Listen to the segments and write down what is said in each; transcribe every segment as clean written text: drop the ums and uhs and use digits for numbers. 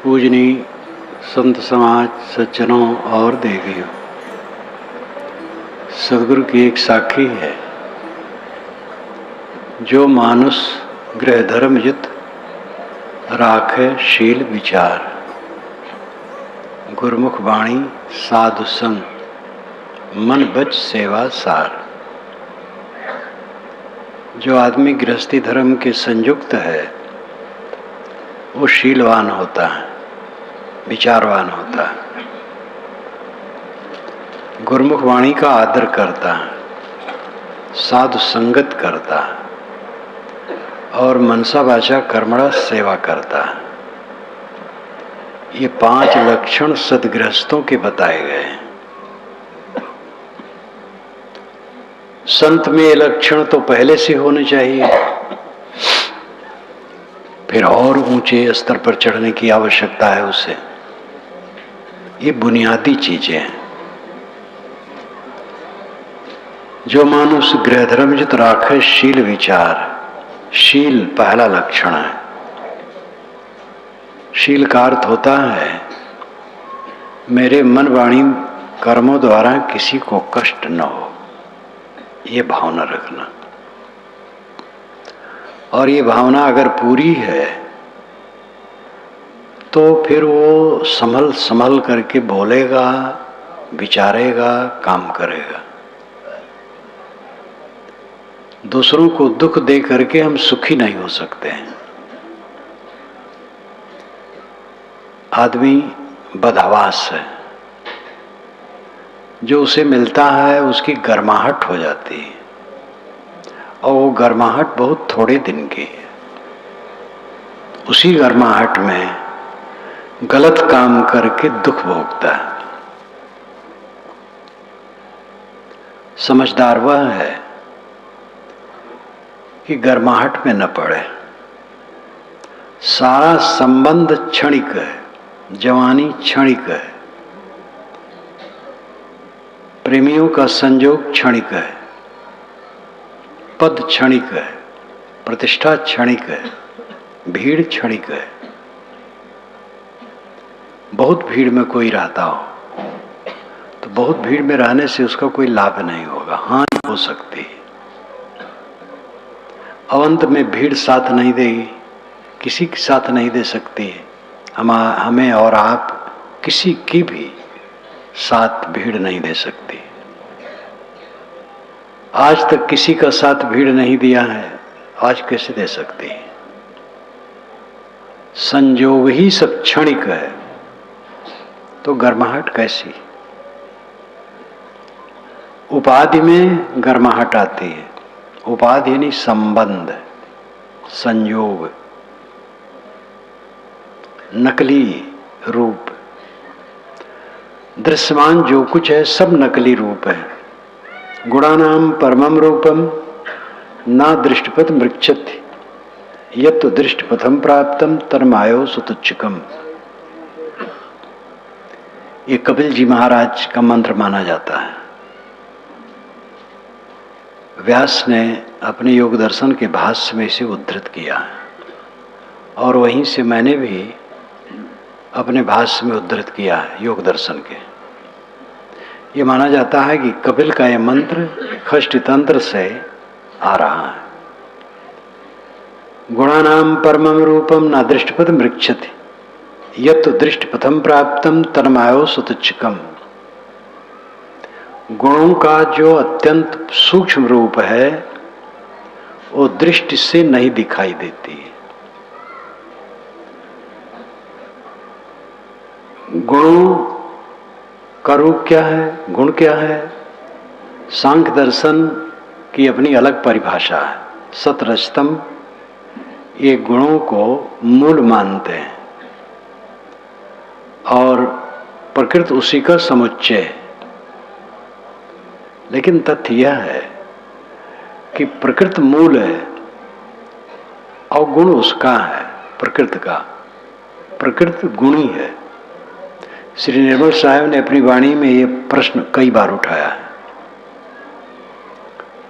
पूजनीय संत समाज, सज्जनों और देवियों, सदगुरु की एक साखी है। जो मानुष गृह धर्म युत राखे शील विचार, गुरमुख वाणी साधु संग, मन बच सेवा सार। जो आदमी गृहस्थी धर्म के संयुक्त है वो शीलवान होता है, विचारवान होता है, गुरमुख वाणी का आदर करता है, साधु संगत करता है और मनसा वाचा कर्मणा सेवा करता है। ये 5 लक्षण सद्गृहस्थों के बताए गए हैं। संत में ये लक्षण तो पहले से होने चाहिए, फिर और ऊंचे स्तर पर चढ़ने की आवश्यकता है उसे। ये बुनियादी चीजें हैं। जो मानुष गृह धर्म युत राखे शील विचार, शील पहला लक्षण है। शील का अर्थ होता है मेरे मन वाणी कर्मों द्वारा किसी को कष्ट न हो, ये भावना रखना। और ये भावना अगर पूरी है तो फिर वो संभल संभल करके बोलेगा, विचारेगा, काम करेगा। दूसरों को दुख दे करके हम सुखी नहीं हो सकते हैं। आदमी बदहवास है, जो उसे मिलता है उसकी गर्माहट हो जाती है और वो गर्माहट बहुत थोड़े दिन की है। उसी गर्माहट में गलत काम करके दुख भोगता है। समझदार वह है कि गर्माहट में न पड़े। सारा संबंध क्षणिक है, जवानी क्षणिक है, प्रेमियों का संयोग क्षणिक है, पद क्षणिक है, प्रतिष्ठा क्षणिक है, भीड़ क्षणिक है। बहुत भीड़ में कोई रहता हो तो बहुत भीड़ में रहने से उसका कोई लाभ नहीं होगा, हानि हो सकती है। अवंत में भीड़ साथ नहीं देगी, किसी के साथ नहीं दे सकती है। हमें और आप किसी की भी साथ भीड़ नहीं दे सकती। आज तक किसी का साथ भीड़ नहीं दिया है, आज कैसे दे सकती है? संयोग ही सब क्षणिक है तो गर्माहट कैसी? उपाधि में गर्माहट आती है। उपाधि यानी संबंध, संयोग, नकली रूप। दृश्यमान जो कुछ है सब नकली रूप है। गुणानाम परमम रूपम ना दृष्टपथ मृक्षति यत् दृष्टपथम प्राप्तम तन्मायो सुतुच्छकम। ये कपिल जी महाराज का मंत्र माना जाता है। व्यास ने अपने योग दर्शन के भाष्य में इसे उद्धृत किया है और वहीं से मैंने भी अपने भाष्य में उद्धृत किया है योग दर्शन के। ये माना जाता है कि कपिल का यह मंत्र षष्ठी तंत्र से आ रहा है। गुणानाम परमम रूपम न दृष्टपथ मृक्षति यत् दृष्टपथम प्राप्तम तन्मायो सुतुच्छकम। गुणों का जो अत्यंत सूक्ष्म रूप है वो दृष्टि से नहीं दिखाई देती। गुणों का रूप क्या है, गुण क्या है? सांख्य दर्शन की अपनी अलग परिभाषा है। सतरजतम ये गुणों को मूल मानते हैं और प्रकृति उसी का समुच्चय है। लेकिन तथ्य यह है कि प्रकृति मूल है और गुण उसका है, प्रकृति का। प्रकृति गुणी है। श्री निर्मल साहब ने अपनी वाणी में ये प्रश्न कई बार उठाया है।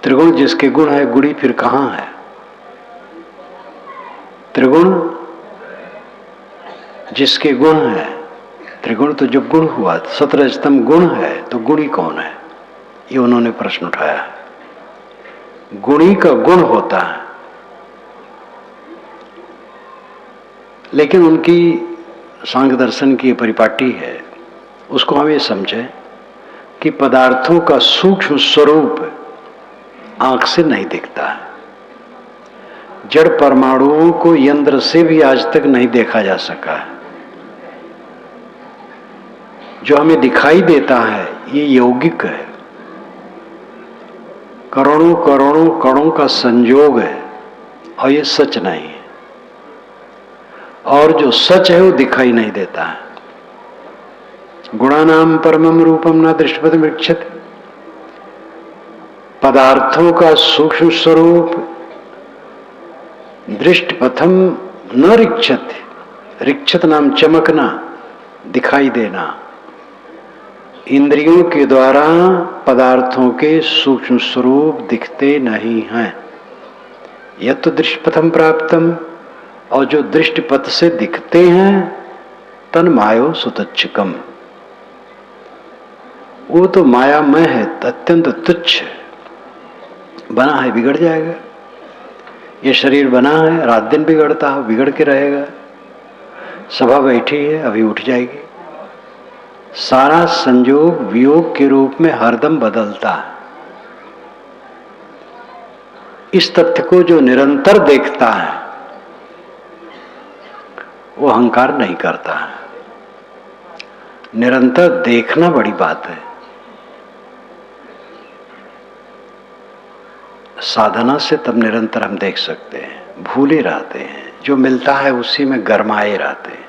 त्रिगुण जिसके गुण है, गुणी फिर कहाँ है? त्रिगुण जिसके गुण है, त्रिगुण तो जो गुण हुआ, सतरजतम गुण है, तो गुणी कौन है? ये उन्होंने प्रश्न उठाया है। गुणी का गुण होता है, लेकिन उनकी सांख्य दर्शन की परिपाटी है, उसको हम ये समझें कि पदार्थों का सूक्ष्म स्वरूप आंख से नहीं दिखता है। जड़ परमाणुओं को यंत्र से भी आज तक नहीं देखा जा सका है। जो हमें दिखाई देता है ये यौगिक है, करोड़ों करोड़ों कणों का संयोग है, और ये सच नहीं है। और जो सच है वो दिखाई नहीं देता है। गुणानाम परमम रूपम न दृष्टपथ विक्षत, पदार्थों का सूक्ष्म स्वरूप दृष्टपथम न रिक्षत, रिक्षत नाम चमकना, दिखाई देना। इंद्रियों के द्वारा पदार्थों के सूक्ष्म स्वरूप दिखते नहीं हैं। यह तो दृष्टपथम प्राप्तम, और जो दृष्टिपथ से दिखते हैं तन मायो सुतच्छकम, वो तो मायामय है, अत्यंत तुच्छ बना है, बिगड़ जाएगा। ये शरीर बना है, रात दिन बिगड़ता है, बिगड़ के रहेगा। सभा बैठी है, अभी उठ जाएगी। सारा संयोग वियोग के रूप में हरदम बदलता है। इस तथ्य को जो निरंतर देखता है वो अहंकार नहीं करता है। निरंतर देखना बड़ी बात है। साधना से तब निरंतर हम देख सकते हैं। भूले रहते हैं, जो मिलता है उसी में गरमाए रहते हैं।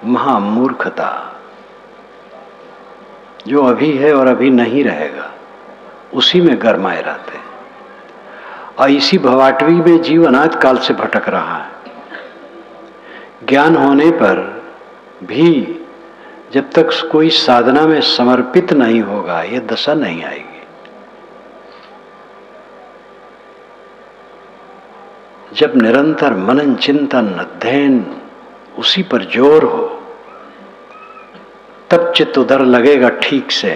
महामूर्खता। जो अभी है और अभी नहीं रहेगा उसी में गरमाए रहते हैं। और इसी भवाटवी में जीव अनाद काल से भटक रहा है। ज्ञान होने पर भी जब तक कोई साधना में समर्पित नहीं होगा ये दशा नहीं आएगी। जब निरंतर मनन चिंतन अध्ययन उसी पर जोर हो तब चित्त उधर लगेगा ठीक से,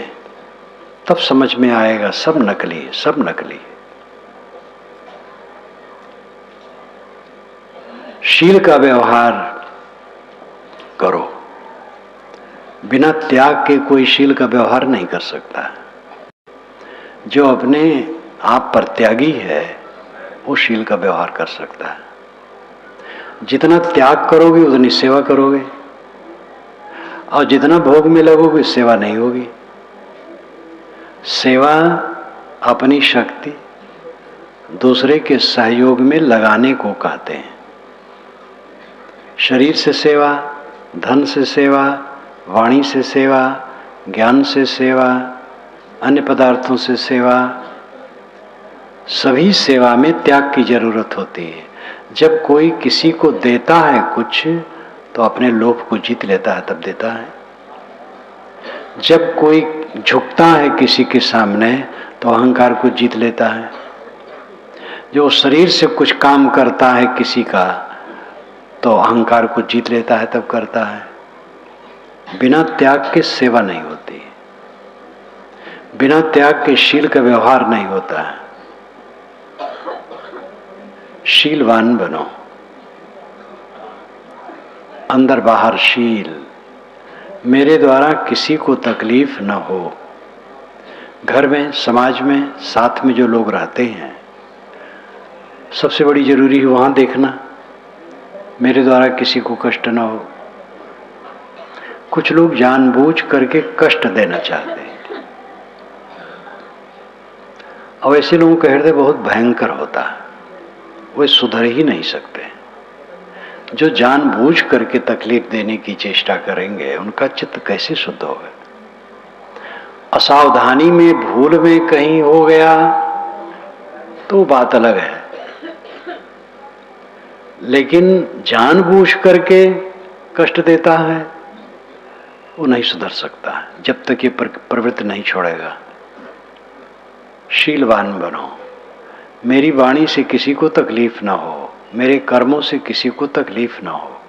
तब समझ में आएगा सब नकली है, सब नकली है। शील का व्यवहार करो, बिना त्याग के कोई शील का व्यवहार नहीं कर सकता। जो अपने आप पर त्यागी है वो शील का व्यवहार कर सकता है। जितना त्याग करोगे उतनी सेवा करोगे, और जितना भोग में लगोगे सेवा नहीं होगी। सेवा अपनी शक्ति दूसरे के सहयोग में लगाने को कहते हैं। शरीर से सेवा, धन से सेवा, वाणी से सेवा, ज्ञान से सेवा, अन्य पदार्थों से सेवा, सभी सेवा में त्याग की जरूरत होती है। जब कोई किसी को देता है कुछ तो अपने लोभ को जीत लेता है, तब देता है। जब कोई झुकता है किसी के सामने तो अहंकार को जीत लेता है। जो शरीर से कुछ काम करता है किसी का तो अहंकार को जीत लेता है, तब करता है। बिना त्याग के सेवा नहीं होती, बिना त्याग के शील का व्यवहार नहीं होता है। शीलवान बनो, अंदर बाहर शील। मेरे द्वारा किसी को तकलीफ न हो। घर में, समाज में, साथ में जो लोग रहते हैं, सबसे बड़ी जरूरी है वहां देखना मेरे द्वारा किसी को कष्ट न हो। कुछ लोग जानबूझ करके कष्ट देना चाहते हैं, और ऐसे लोगों का हृदय बहुत भयंकर होता है, वे सुधर ही नहीं सकते। जो जानबूझ करके तकलीफ देने की चेष्टा करेंगे उनका चित्त कैसे शुद्ध होगा। असावधानी में, भूल में कहीं हो गया तो बात अलग है, लेकिन जानबूझ करके कष्ट देता है वो नहीं सुधर सकता जब तक ये प्रवृत्ति नहीं छोड़ेगा। शीलवान बनो, मेरी वाणी से किसी को तकलीफ ना हो, मेरे कर्मों से किसी को तकलीफ ना हो।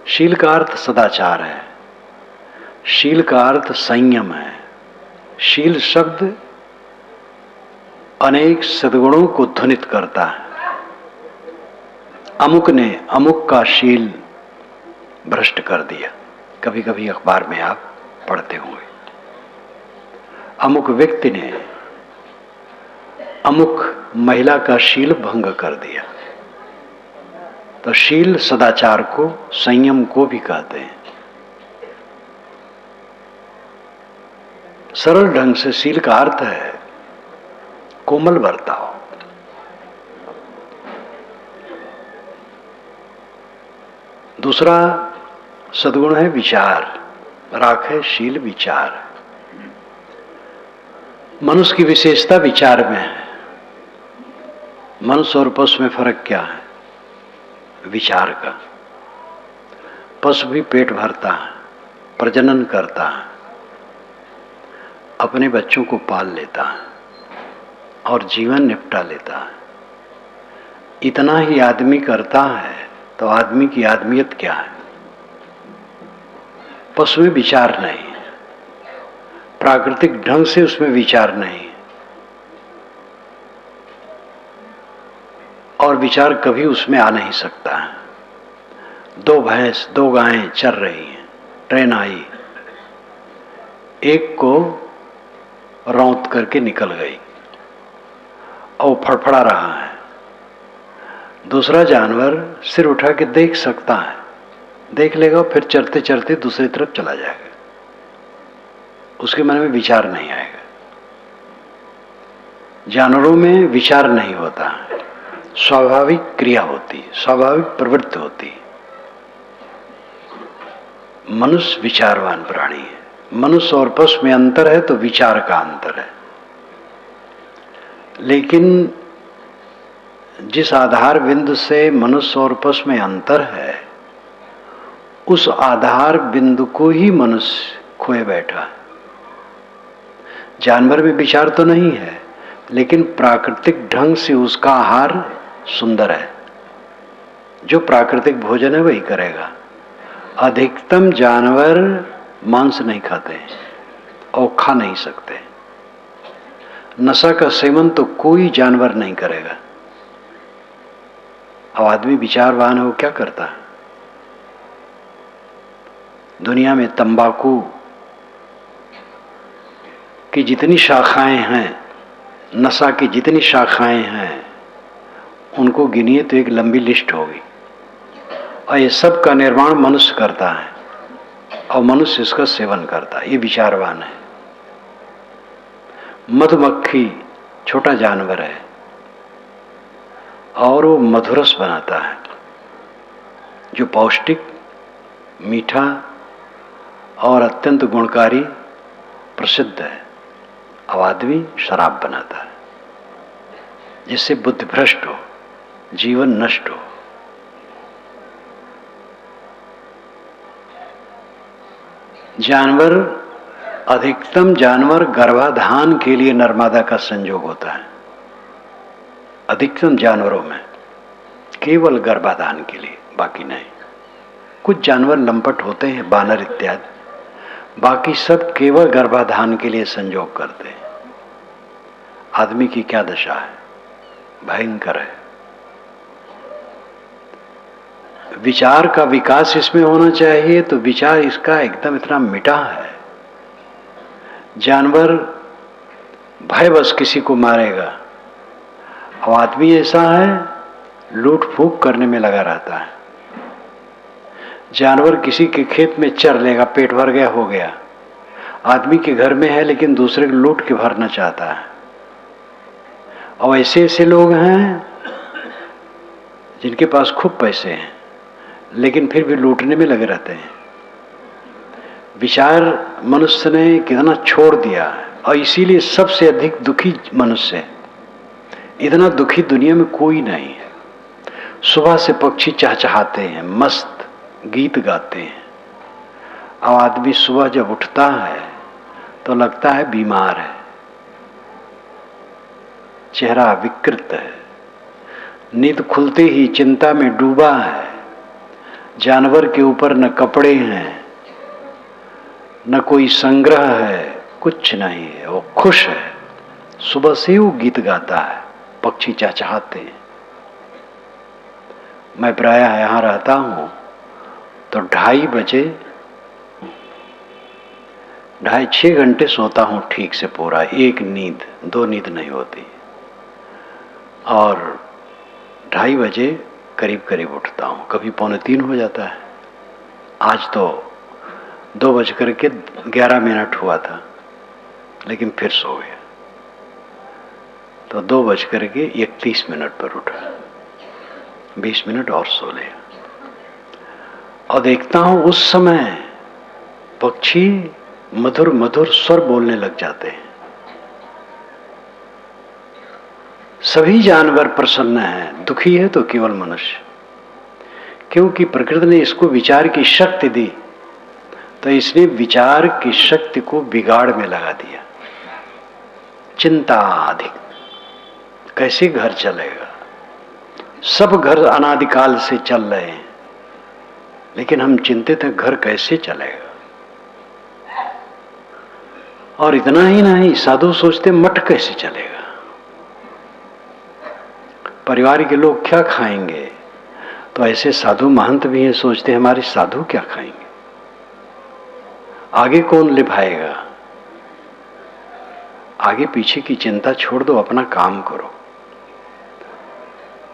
शील का अर्थ सदाचार है, शील का अर्थ संयम है। शील शब्द अनेक सद्गुणों को ध्वनित करता है। अमुक ने अमुक का शील भ्रष्ट कर दिया, कभी कभी अखबार में आप पढ़ते होंगे। अमुक व्यक्ति ने अमुक महिला का शील भंग कर दिया। तो शील सदाचार को, संयम को भी कहते हैं। सरल ढंग से शील का अर्थ है कोमल बर्ताव। दूसरा सद्गुण है विचार। राख है शील विचार। मनुष्य की विशेषता विचार में है। मनुष्य और पशु में फर्क क्या है? विचार का। पशु भी पेट भरता है, प्रजनन करता है, अपने बच्चों को पाल लेता है और जीवन निपटा लेता है। इतना ही आदमी करता है, तो आदमी की आदमियत क्या है? पशु में विचार नहीं, प्राकृतिक ढंग से उसमें विचार नहीं, और विचार कभी उसमें आ नहीं सकता है। दो भैंस, दो गायें चर रही हैं, ट्रेन आई, एक को रौंद करके निकल गई और फड़फड़ा रहा है। दूसरा जानवर सिर उठा के देख सकता है, देख लेगा, फिर चरते चरते दूसरी तरफ चला जाएगा। उसके मन में विचार नहीं आएगा। जानवरों में विचार नहीं होता, स्वाभाविक क्रिया होती है, स्वाभाविक प्रवृत्ति होती है। मनुष्य विचारवान प्राणी है। मनुष्य और पशु में अंतर है तो विचार का अंतर है। लेकिन जिस आधार बिंदु से मनुष्य और पशु में अंतर है, उस आधार बिंदु को ही मनुष्य खोए बैठा है। जानवर में विचार तो नहीं है, लेकिन प्राकृतिक ढंग से उसका आहार सुंदर है। जो प्राकृतिक भोजन है वही करेगा। अधिकतम जानवर मांस नहीं खाते और खा नहीं सकते। नशा का सेवन तो कोई जानवर नहीं करेगा। अब आदमी विचारवान है, वो क्या करता है? दुनिया में तंबाकू की जितनी शाखाएं हैं, नशा की जितनी शाखाएं हैं, उनको गिनिए तो एक लंबी लिस्ट होगी। और ये सब का निर्माण मनुष्य करता है और मनुष्य इसका सेवन करता है। ये विचारवान है। मधुमक्खी छोटा जानवर है और वो मधुरस बनाता है, जो पौष्टिक, मीठा और अत्यंत गुणकारी प्रसिद्ध है। अब आदमी शराब बनाता है, जिससे बुद्धि भ्रष्ट हो, जीवन नष्ट हो। जानवर, अधिकतम जानवर गर्भाधान के लिए नर्मदा का संयोग होता है। अधिकतम जानवरों में केवल गर्भाधान के लिए, बाकी नहीं। कुछ जानवर लंपट होते हैं, बानर इत्यादि, बाकी सब केवल गर्भाधान के लिए संयोग करते हैं। आदमी की क्या दशा है? भयंकर है। विचार का विकास इसमें होना चाहिए, तो विचार इसका एकदम इतना मिटा है। जानवर भयवश किसी को मारेगा, और आदमी ऐसा है लूट फूक करने में लगा रहता है। जानवर किसी के खेत में चर लेगा, पेट भर गया, हो गया। आदमी के घर में है लेकिन दूसरे को लूट के भरना चाहता है। और ऐसे ऐसे लोग हैं जिनके पास खूब पैसे हैं, लेकिन फिर भी लूटने में लगे रहते हैं। विचार मनुष्य ने कितना छोड़ दिया है, और इसीलिए सबसे अधिक दुखी मनुष्य है। इतना दुखी दुनिया में कोई नहीं है। सुबह से पक्षी चहचहाते हैं, मस्त गीत गाते हैं। अब आदमी सुबह जब उठता है तो लगता है बीमार है, चेहरा विकृत है, नींद खुलते ही चिंता में डूबा है, जानवर के ऊपर न कपड़े हैं, न कोई संग्रह है, कुछ नहीं है, वो खुश है। सुबह से वो गीत गाता है, पक्षी चहचहाते हैं। मैं प्रायः यहां रहता हूं तो 2:30 बजे 6 घंटे सोता हूं ठीक से पूरा, एक नींद, 2 नींद नहीं होती, और 2:30 बजे करीब करीब उठता हूं। कभी 2:45 हो जाता है। आज तो 2:11 हुआ था, लेकिन फिर सो गया, तो 2:31 पर उठा, 20 मिनट और सो लिया। और देखता हूं उस समय पक्षी मधुर मधुर स्वर बोलने लग जाते हैं। सभी जानवर प्रसन्न हैं, दुखी है तो केवल मनुष्य, क्योंकि प्रकृति ने इसको विचार की शक्ति दी, तो इसने विचार की शक्ति को बिगाड़ में लगा दिया। चिंता अधिक, कैसे घर चलेगा? सब घर अनादिकाल से चल रहे हैं, लेकिन हम चिंतित हैं घर कैसे चलेगा। और इतना ही नहीं, साधु सोचते मठ कैसे चलेगा, परिवार के लोग क्या खाएंगे। तो ऐसे साधु महंत भी हैं, सोचते हमारे साधु क्या खाएंगे, आगे कौन लिभाएगा। आगे पीछे की चिंता छोड़ दो, अपना काम करो।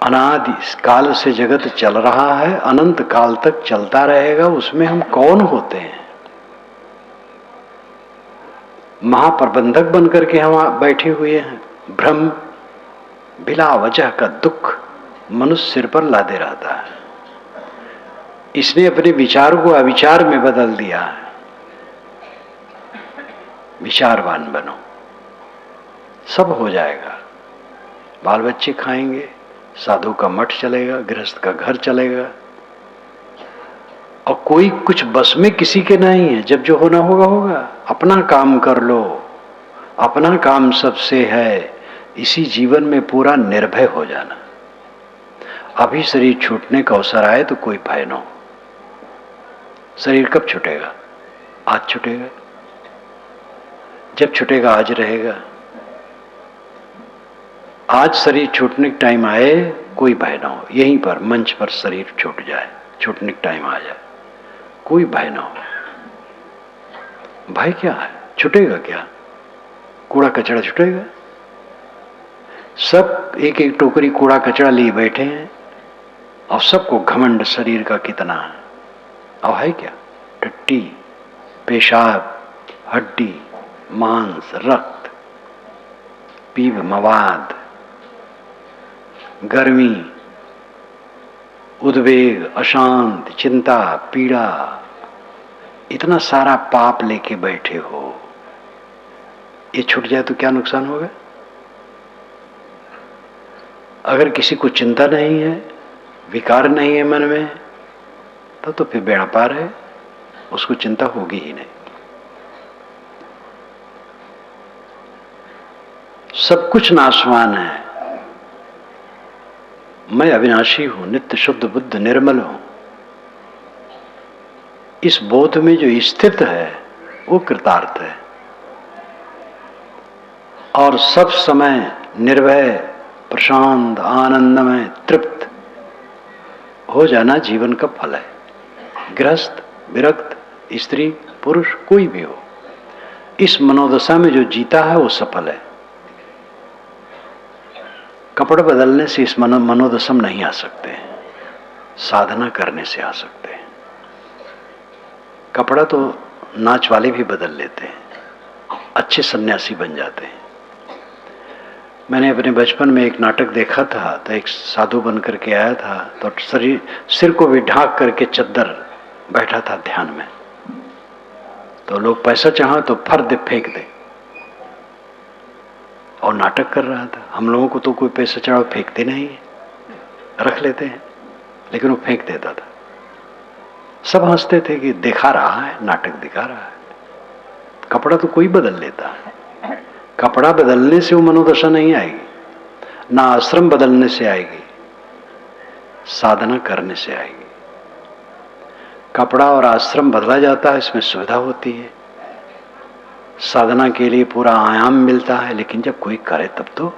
अनादि काल से जगत चल रहा है, अनंत काल तक चलता रहेगा, उसमें हम कौन होते हैं। महाप्रबंधक बनकर के हम बैठे हुए हैं। भ्रम बिला वजह का दुख मनुष्य सिर पर लादे रहता है। इसने अपने विचार को अविचार में बदल दिया है। विचारवान बनो, सब हो जाएगा। बाल बच्चे खाएंगे, साधु का मठ चलेगा, गृहस्थ का घर चलेगा, और कोई कुछ बस में किसी के नहीं है। जब जो होना होगा होगा। अपना काम कर लो, अपना काम सबसे है। इसी जीवन में पूरा निर्भय हो जाना। अभी शरीर छूटने का अवसर आए तो कोई भय न हो। शरीर कब छूटेगा? आज छूटेगा। जब छूटेगा आज रहेगा। आज शरीर छूटने का टाइम आए, कोई भय ना हो। यहीं पर मंच पर शरीर छूट जाए, छूटने का टाइम आ जाए, कोई भय ना हो। भय क्या है? छूटेगा क्या? कूड़ा कचरा छूटेगा? सब एक एक टोकरी कूड़ा कचरा लिए बैठे हैं, और सबको घमंड शरीर का कितना है। अब है क्या? टट्टी, पेशाब, हड्डी, मांस, रक्त, पीव, मवाद, गर्मी, उद्वेग, अशांत, चिंता, पीड़ा, इतना सारा पाप लेके बैठे हो। ये छूट जाए तो क्या नुकसान होगा? अगर किसी को चिंता नहीं है, विकार नहीं है मन में, तो फिर बेड़ा पार है, उसको चिंता होगी ही नहीं। सब कुछ नाशवान है। मैं अविनाशी हूं, नित्य शुद्ध बुद्ध निर्मल हूं। इस बोध में जो स्थित है वो कृतार्थ है। और सब समय निर्भय, प्रशांत, आनंदमय, तृप्त हो जाना जीवन का फल है। गृहस्थ, विरक्त, स्त्री, पुरुष, कोई भी हो, इस मनोदशा में जो जीता है वो सफल है। कपड़े बदलने से इस मनोदशा में नहीं आ सकते, साधना करने से आ सकते हैं। कपड़ा तो नाच वाले भी बदल लेते हैं, अच्छे सन्यासी बन जाते हैं। मैंने अपने बचपन में एक नाटक देखा था, तो एक साधु बन करके आया था, तो सिर को भी ढांक करके चद्दर बैठा था ध्यान में। तो लोग पैसा चाहो तो फर दे, फेंक दे, और नाटक कर रहा था। हम लोगों को तो कोई पैसा चढ़ाओ फेंकते नहीं है, रख लेते हैं, लेकिन वो फेंक देता था। सब हंसते थे कि दिखा रहा है, नाटक दिखा रहा है। कपड़ा तो कोई बदल लेता है। कपड़ा बदलने से वो मनोदशा नहीं आएगी, ना आश्रम बदलने से आएगी, साधना करने से आएगी। कपड़ा और आश्रम बदला जाता है, इसमें सुविधा होती है, साधना के लिए पूरा आयाम मिलता है। लेकिन जब कोई करे तब तो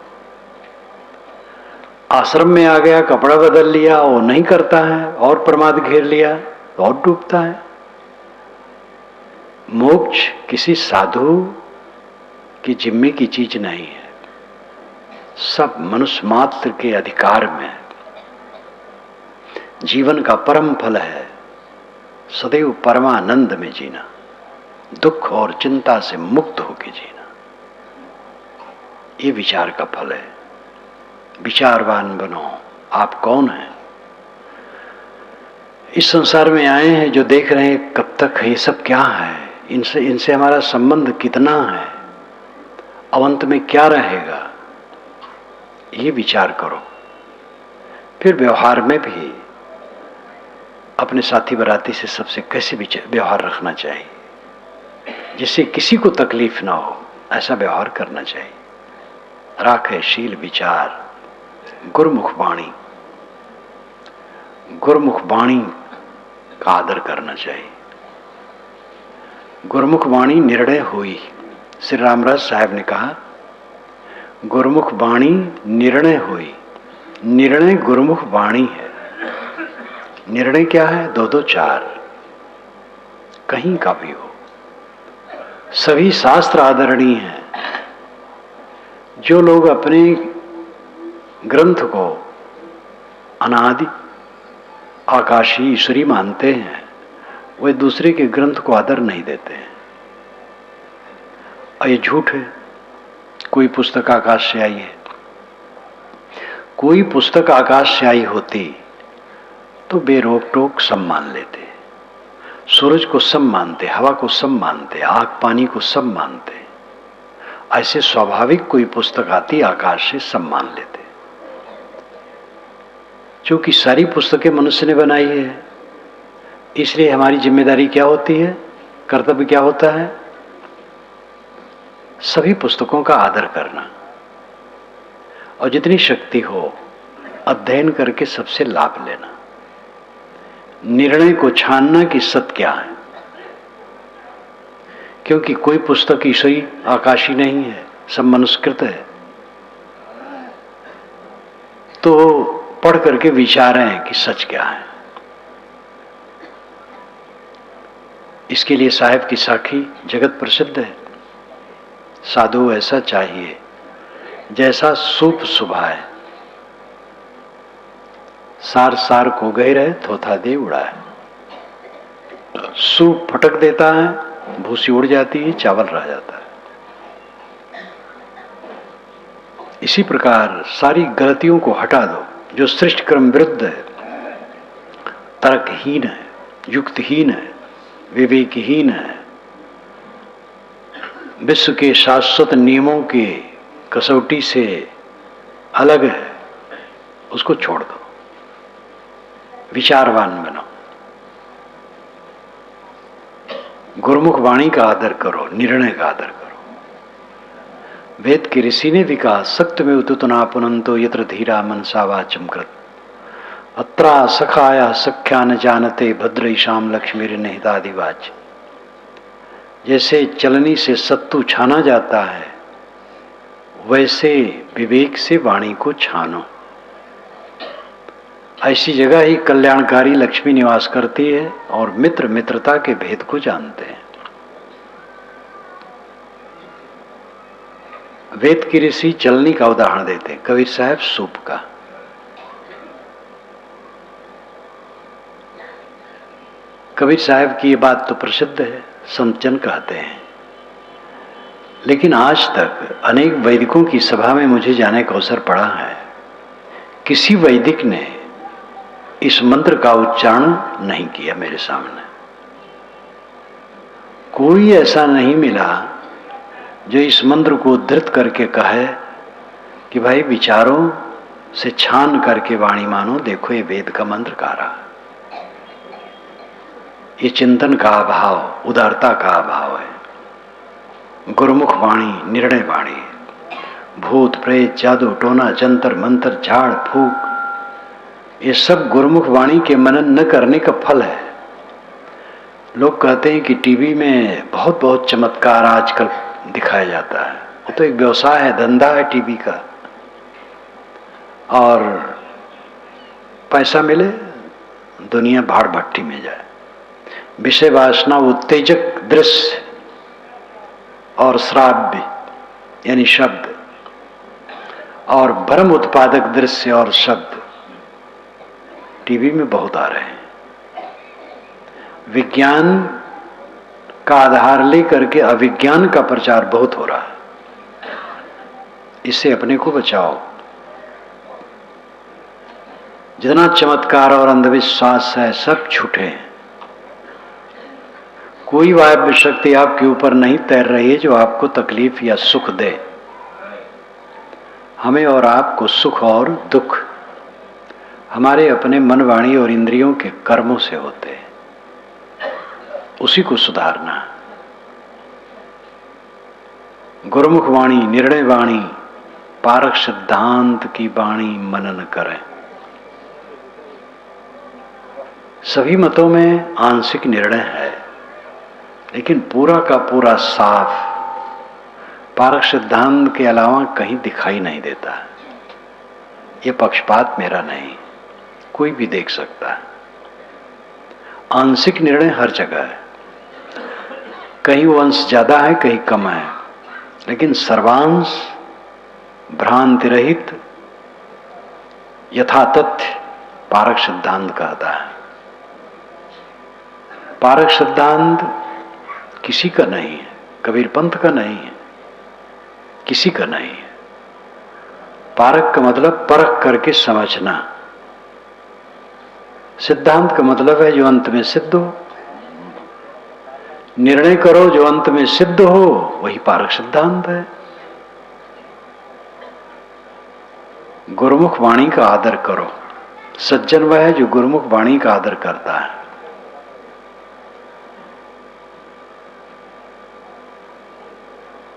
आश्रम में आ गया, कपड़ा बदल लिया, वो नहीं करता है और प्रमाद घेर लिया तो और डूबता है। मोक्ष किसी साधु की जिम्मे की चीज नहीं है, सब मनुष्य मात्र के अधिकार में है। जीवन का परम फल है सदैव परमानंद में जीना, दुख और चिंता से मुक्त होकर जीना। ये विचार का फल है। विचारवान बनो। आप कौन हैं? इस संसार में आए हैं जो देख रहे हैं कब तक है, ये सब क्या है, इनसे हमारा संबंध कितना है, अवंत में क्या रहेगा, ये विचार करो। फिर व्यवहार में भी अपने साथी बराती से सबसे कैसे व्यवहार रखना चाहिए, जिससे किसी को तकलीफ ना हो, ऐसा व्यवहार करना चाहिए। राखे शील विचार गुरुमुख वाणी, गुरुमुख वाणी का आदर करना चाहिए। गुरुमुख वाणी निर्णय हुई। श्री रामराज साहब ने कहा गुरुमुख वाणी निर्णय हुई। निर्णय गुरुमुख वाणी है। निर्णय क्या है? 2-2 4 कहीं का भी हो, सभी शास्त्र आदरणीय हैं। जो लोग अपने ग्रंथ को अनादि आकाशी ईश्वरी मानते हैं, वे दूसरे के ग्रंथ को आदर नहीं देते हैं, और ये झूठ है। कोई पुस्तक आकाश से आई है, कोई पुस्तक आकाश से आई होती तो बेरोक टोक सब मान लेते। सूरज को सब मानते, हवा को सब मानते, आग पानी को सब मानते। ऐसे स्वाभाविक कोई पुस्तक आती आकाश से सब मान लेते। क्योंकि सारी पुस्तकें मनुष्य ने बनाई है, इसलिए हमारी जिम्मेदारी क्या होती है, कर्तव्य क्या होता है? सभी पुस्तकों का आदर करना, और जितनी शक्ति हो अध्ययन करके सबसे लाभ लेना। निर्णय को छानना कि सत्य क्या है, क्योंकि कोई पुस्तक ईश्वरी आकाशी नहीं है, सब मनुष्यकृत है। तो पढ़ करके विचारें कि सच क्या है। इसके लिए साहेब की साखी जगत प्रसिद्ध है। साधु ऐसा चाहिए जैसा सूप सुभाए, सार सार को गए रहे थोथा दे उड़ाए। सूप फटक देता है, भूसी उड़ जाती है, चावल रह जाता है। इसी प्रकार सारी गलतियों को हटा दो जो सृष्टि क्रम विरुद्ध है, तर्कहीन है, युक्तहीन है, विवेकहीन है, विश्व के शाश्वत नियमों के कसौटी से अलग है, उसको छोड़ दो। विचारवान बनो। गुरुमुख वाणी का आदर करो, निर्णय का आदर करो। वेद के ऋषि ने भी कहा सक्त में उतुतना पुनंतो यत्र धीरा मनसा वाचम कृत अत्रा सखाया सख्या न जानते भद्रईशाम लक्ष्मीर निहितादिवाच। जैसे चलनी से सत्तू छाना जाता है, वैसे विवेक से वाणी को छानो। ऐसी जगह ही कल्याणकारी लक्ष्मी निवास करती है और मित्र मित्रता के भेद को जानते हैं। वेद के ऋषि चलनी का उदाहरण देते, कबीर साहब सूप का। कबीर साहब की ये बात तो प्रसिद्ध है, संतजन कहते हैं। लेकिन आज तक अनेक वैदिकों की सभा में मुझे जाने का अवसर पड़ा है, किसी वैदिक ने इस मंत्र का उच्चारण नहीं किया मेरे सामने। कोई ऐसा नहीं मिला जो इस मंत्र को उद्धृत करके कहे कि भाई विचारों से छान करके वाणी मानो, देखो ये वेद का मंत्र गा रहा। ये चिंतन का अभाव, उदारता का अभाव है। गुरुमुख वाणी निर्णय वाणी, भूत प्रेत जादू टोना जंतर मंत्र झाड़ फूक, ये सब गुरुमुख वाणी के मनन न करने का फल है। लोग कहते हैं कि टीवी में बहुत बहुत चमत्कार आजकल दिखाया जाता है। वो तो एक व्यवसाय है, धंधा है टीवी का, और पैसा मिले दुनिया भाड़ भट्टी में जाए। विषय वासना उत्तेजक दृश्य और श्राव्य यानी शब्द, और भ्रम उत्पादक दृश्य और शब्द टीवी में बहुत आ रहे हैं। विज्ञान का आधार लेकर के अविज्ञान का प्रचार बहुत हो रहा है। इससे अपने को बचाओ। जितना चमत्कार और अंधविश्वास है सब झूठे हैं। कोई वायव्य शक्ति आपके ऊपर नहीं तैर रही है जो आपको तकलीफ या सुख दे। हमें और आपको सुख और दुख हमारे अपने मन, वाणी और इंद्रियों के कर्मों से होते हैं। उसी को सुधारना। गुरुमुख वाणी, निर्णय वाणी, पारक सिद्धांत की वाणी मनन करें। सभी मतों में आंशिक निर्णय है, लेकिन पूरा का पूरा साफ पारक सिद्धांत के अलावा कहीं दिखाई नहीं देता। ये पक्षपात मेरा नहीं, कोई भी देख सकता है। आंशिक निर्णय हर जगह है, कहीं वो अंश ज्यादा है कहीं कम है, लेकिन सर्वांश भ्रांति रहित यथातथ्य पारक सिद्धांत कहता है। पारक सिद्धांत किसी का नहीं है, कबीर पंथ का नहीं है, किसी का नहीं है। पारक का मतलब परख करके समझना। सिद्धांत का मतलब है जो अंत में सिद्ध हो। निर्णय करो जो अंत में सिद्ध हो, वही पारक सिद्धांत है। गुरुमुख वाणी का आदर करो। सज्जन वह है जो गुरुमुख वाणी का आदर करता है।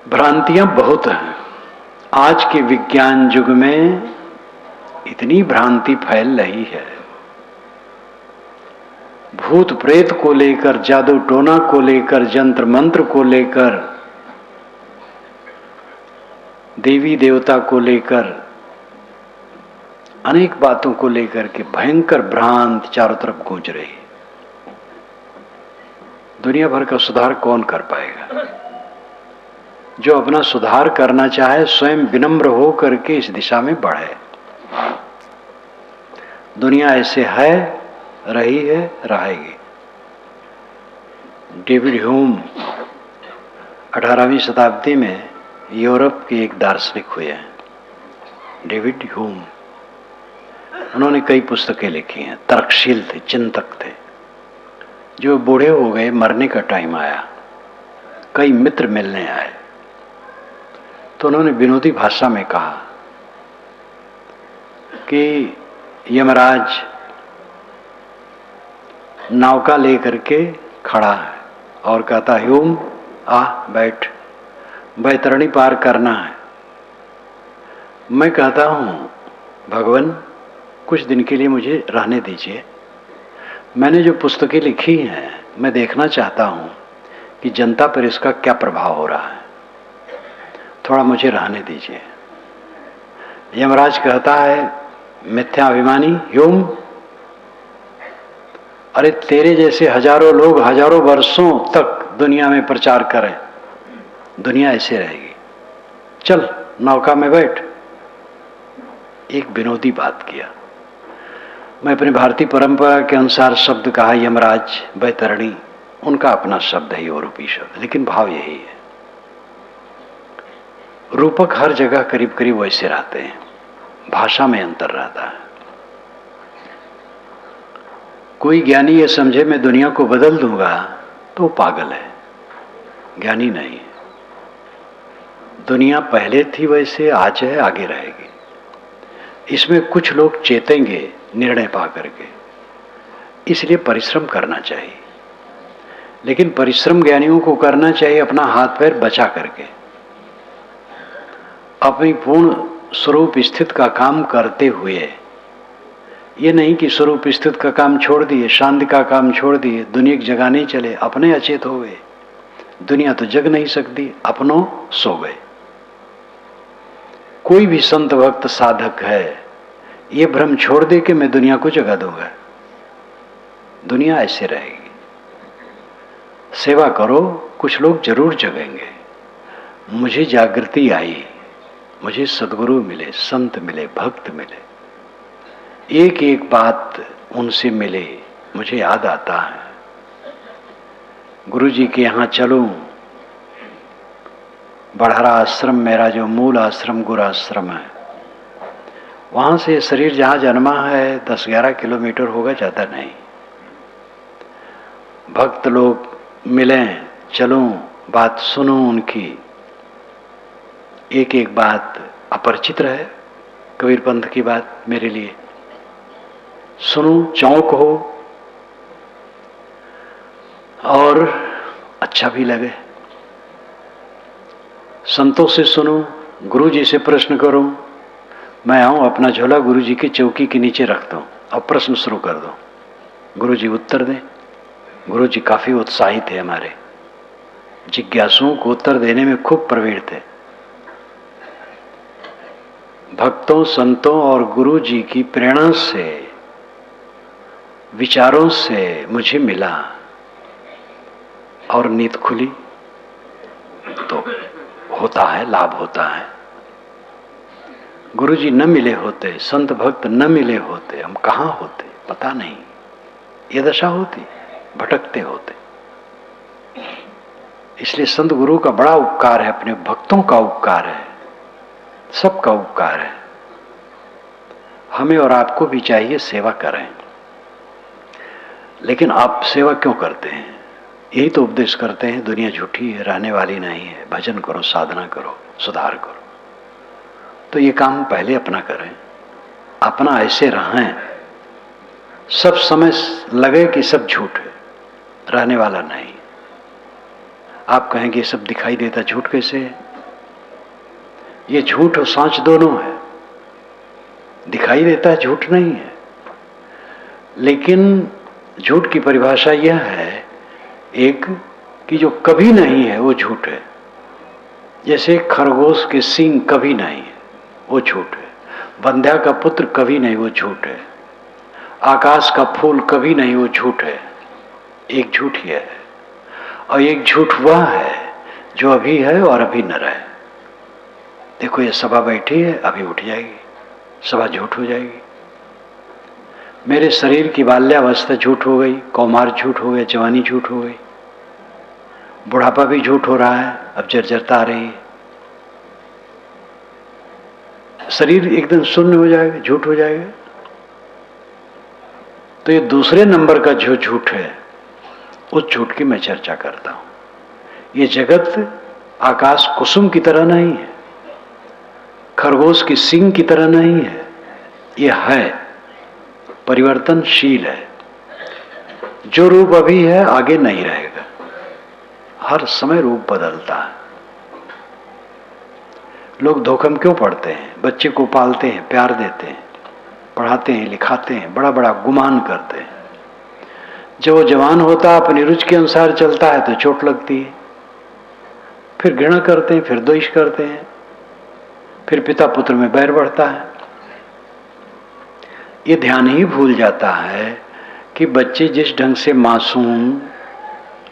भ्रांतियां बहुत हैं। आज के विज्ञान युग में इतनी भ्रांति फैल रही है। भूत प्रेत को लेकर, जादू टोना को लेकर, जंत्र मंत्र को लेकर, देवी देवता को लेकर, अनेक बातों को लेकर के भयंकर भ्रांति चारों तरफ गूंज रही है। दुनिया भर का सुधार कौन कर पाएगा? जो अपना सुधार करना चाहे स्वयं विनम्र हो करके इस दिशा में बढ़े। दुनिया ऐसे है, रही है, रहेगी। डेविड ह्यूम 18वीं शताब्दी में यूरोप के एक दार्शनिक हुए हैं, डेविड ह्यूम। उन्होंने कई पुस्तकें लिखी हैं, तर्कशील थे, चिंतक थे। जो बूढ़े हो गए, मरने का टाइम आया, कई मित्र मिलने आए, तो उन्होंने विनोदी भाषा में कहा कि यमराज नौका लेकर के खड़ा है और कहता, ह्यूम आ बैठ, बैतरणी पार करना है। मैं कहता हूं भगवान कुछ दिन के लिए मुझे रहने दीजिए, मैंने जो पुस्तकें लिखी हैं मैं देखना चाहता हूं कि जनता पर इसका क्या प्रभाव हो रहा है, थोड़ा मुझे रहने दीजिए। यमराज कहता है, मिथ्याभिमानी ह्यूम, अरे तेरे जैसे हजारों लोग हजारों वर्षों तक दुनिया में प्रचार करें, दुनिया ऐसे रहेगी, चल नौका में बैठ। एक विनोदी बात किया। मैं अपनी भारतीय परंपरा के अनुसार शब्द कहा यमराज, बैतरणी, उनका अपना शब्द है, यूरोपीय शब्द, लेकिन भाव यही है। रूपक हर जगह करीब करीब वैसे रहते हैं, भाषा में अंतर रहता है। कोई ज्ञानी ये समझे मैं दुनिया को बदल दूंगा तो वो पागल है, ज्ञानी नहीं है। दुनिया पहले थी वैसे आज है, आगे रहेगी। इसमें कुछ लोग चेतेंगे निर्णय पा करके, इसलिए परिश्रम करना चाहिए। लेकिन परिश्रम ज्ञानियों को करना चाहिए अपना हाथ पैर बचा करके, अपनी पूर्ण स्वरूप स्थित का काम करते हुए, ये नहीं कि स्वरूप स्थित का काम छोड़ दिए, शांति का काम छोड़ दिए, दुनिया की जगह नहीं चले, अपने अचेत हो गए। दुनिया तो जग नहीं सकती, अपनों सो गए। कोई भी संत भक्त साधक है, ये भ्रम छोड़ दे कि मैं दुनिया को जगा दूंगा, दुनिया ऐसे रहेगी। सेवा करो, कुछ लोग जरूर जगेंगे। मुझे जागृति आई, मुझे सद्गुरु मिले, संत मिले, भक्त मिले, एक एक बात उनसे मिले, मुझे याद आता है गुरु जी के यहाँ चलूं। बढ़ारा आश्रम मेरा जो मूल आश्रम गुरु आश्रम है, वहां से शरीर जहां जन्मा है 10-11 किलोमीटर होगा, ज्यादा नहीं। भक्त लोग मिलें, चलूं, बात सुनूं उनकी, एक एक बात अपरिचित रहे, कबीर पंथ की बात मेरे लिए सुनूं, चौंक हो और अच्छा भी लगे। संतों से सुनूं, गुरु जी से प्रश्न करूं। मैं आऊं, अपना झोला गुरु जी की चौकी के नीचे रख दूं और प्रश्न शुरू कर दूं, गुरु जी उत्तर दें। गुरु जी काफी उत्साहित थे, हमारे जिज्ञासुओं को उत्तर देने में खूब प्रवीण थे। भक्तों, संतों और गुरु जी की प्रेरणा से, विचारों से मुझे मिला और नींद खुली, तो होता है, लाभ होता है। गुरु जी न मिले होते, संत भक्त न मिले होते, हम कहाँ होते पता नहीं, ये दशा होती, भटकते होते। इसलिए संत गुरु का बड़ा उपकार है, अपने भक्तों का उपकार है, सबका उपकार है। हमें और आपको भी चाहिए सेवा करें। लेकिन आप सेवा क्यों करते हैं? यही तो उपदेश करते हैं, दुनिया झूठी है, रहने वाली नहीं है, भजन करो, साधना करो, सुधार करो। तो ये काम पहले अपना करें, अपना ऐसे रहें, सब समय लगे कि सब झूठ है, रहने वाला नहीं। आप कहेंगे ये सब दिखाई देता, झूठ कैसे है? ये झूठ और सांच दोनों है। दिखाई देता है, झूठ नहीं है। लेकिन झूठ की परिभाषा यह है एक कि जो कभी नहीं है वो झूठ है। जैसे खरगोश के सींग कभी नहीं है, वो झूठ है। बंध्या का पुत्र कभी नहीं, वो झूठ है। आकाश का फूल कभी नहीं, वो झूठ है। एक झूठ ही है। और एक झूठ वह है जो अभी है और अभी न रहे। देखो ये सभा बैठी है, अभी उठ जाएगी, सभा झूठ हो जाएगी। मेरे शरीर की बाल्यावस्था झूठ हो गई, कौमार झूठ हो गया, जवानी झूठ हो गई, बुढ़ापा भी झूठ हो रहा है, अब जर्जरता आ रही है, शरीर एकदम शून्य हो जाएगा, झूठ हो जाएगा। तो ये दूसरे नंबर का जो झूठ है, उस झूठ की मैं चर्चा करता हूं। ये जगत आकाश कुसुम की तरह नहीं है, खरगोश की सींग की तरह नहीं है। ये है, परिवर्तनशील है। जो रूप अभी है आगे नहीं रहेगा, हर समय रूप बदलता है। लोग धोखा में क्यों पड़ते हैं? बच्चे को पालते हैं, प्यार देते हैं, पढ़ाते हैं, लिखाते हैं, बड़ा बड़ा गुमान करते हैं। जब वो जवान होता है, अपनी रुचि के अनुसार चलता है तो चोट लगती है, फिर घृणा करते हैं, फिर द्वेष करते हैं, फिर पिता पुत्र में बैर बढ़ता है। ये ध्यान ही भूल जाता है कि बच्चे जिस ढंग से मासूम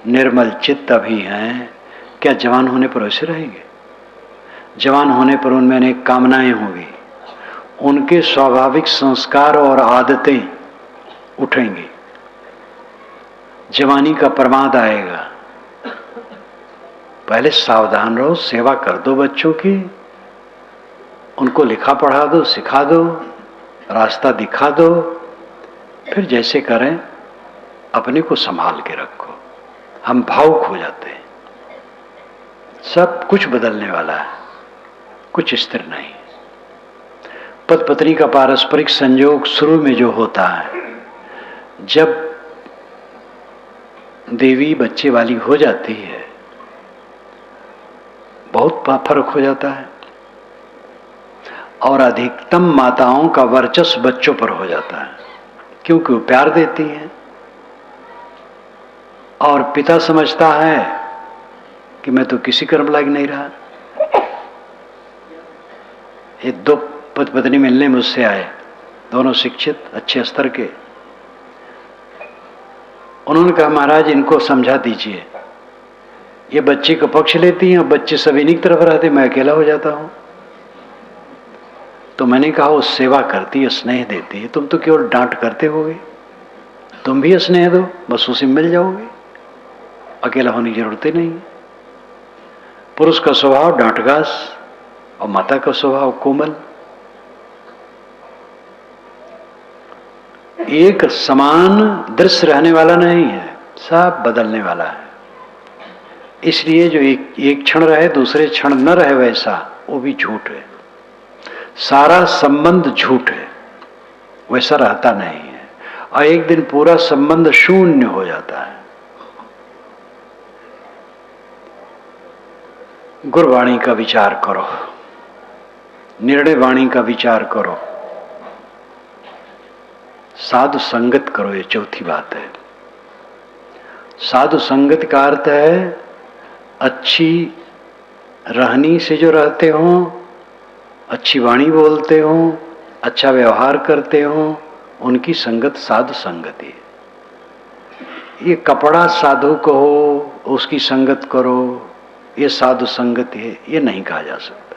निर्मल चित्त अभी हैं, क्या जवान होने पर वैसे रहेंगे? जवान होने पर उनमें अनेक कामनाएं होंगी, उनके स्वाभाविक संस्कार और आदतें उठेंगी, जवानी का प्रमाद आएगा। पहले सावधान रहो, सेवा कर दो बच्चों की, उनको लिखा पढ़ा दो, सिखा दो, रास्ता दिखा दो, फिर जैसे करें अपने को संभाल के रखो। हम भावुक हो जाते हैं, सब कुछ बदलने वाला है, कुछ स्थिर नहीं। पति पत्नी का पारस्परिक संयोग शुरू में जो होता है, जब देवी बच्चे वाली हो जाती है, बहुत फर्क हो जाता है और अधिकतम माताओं का वर्चस्व बच्चों पर हो जाता है। क्योंकि वो प्यार देती है। और पिता समझता है कि मैं तो किसी कर्म लायक नहीं रहा। ये दो पति पत्नी मिलने मुझसे आए, दोनों शिक्षित अच्छे स्तर के। उन्होंने कहा महाराज इनको समझा दीजिए, ये बच्ची का पक्ष लेती हैं, बच्चे सब इन्हीं की तरफ रहते, मैं अकेला हो जाता हूं। तो मैंने कहा वो सेवा करती है, स्नेह देती है, तुम तो केवल डांट करते होगे, तुम भी स्नेह दो, बस उसी में मिल जाओगे, अकेला होने की जरूरत ही नहीं है। पुरुष का स्वभाव डांटगास और माता का स्वभाव कोमल। एक समान दृश्य रहने वाला नहीं है, सब बदलने वाला है। इसलिए जो एक क्षण रहे दूसरे क्षण न रहे, वैसा वो भी झूठ है। सारा संबंध झूठ है, वैसा रहता नहीं है। और एक दिन पूरा संबंध शून्य हो जाता है। गुरवाणी का विचार करो, निर्णय वाणी का विचार करो, साधु संगत करो। ये चौथी बात है। साधु संगत का अर्थ है अच्छी रहनी से जो रहते हो, अच्छी वाणी बोलते हो, अच्छा व्यवहार करते हो, उनकी संगत साधु संगति है। ये कपड़ा साधु कहो, उसकी संगत करो, ये साधु संगति है, ये नहीं कहा जा सकता।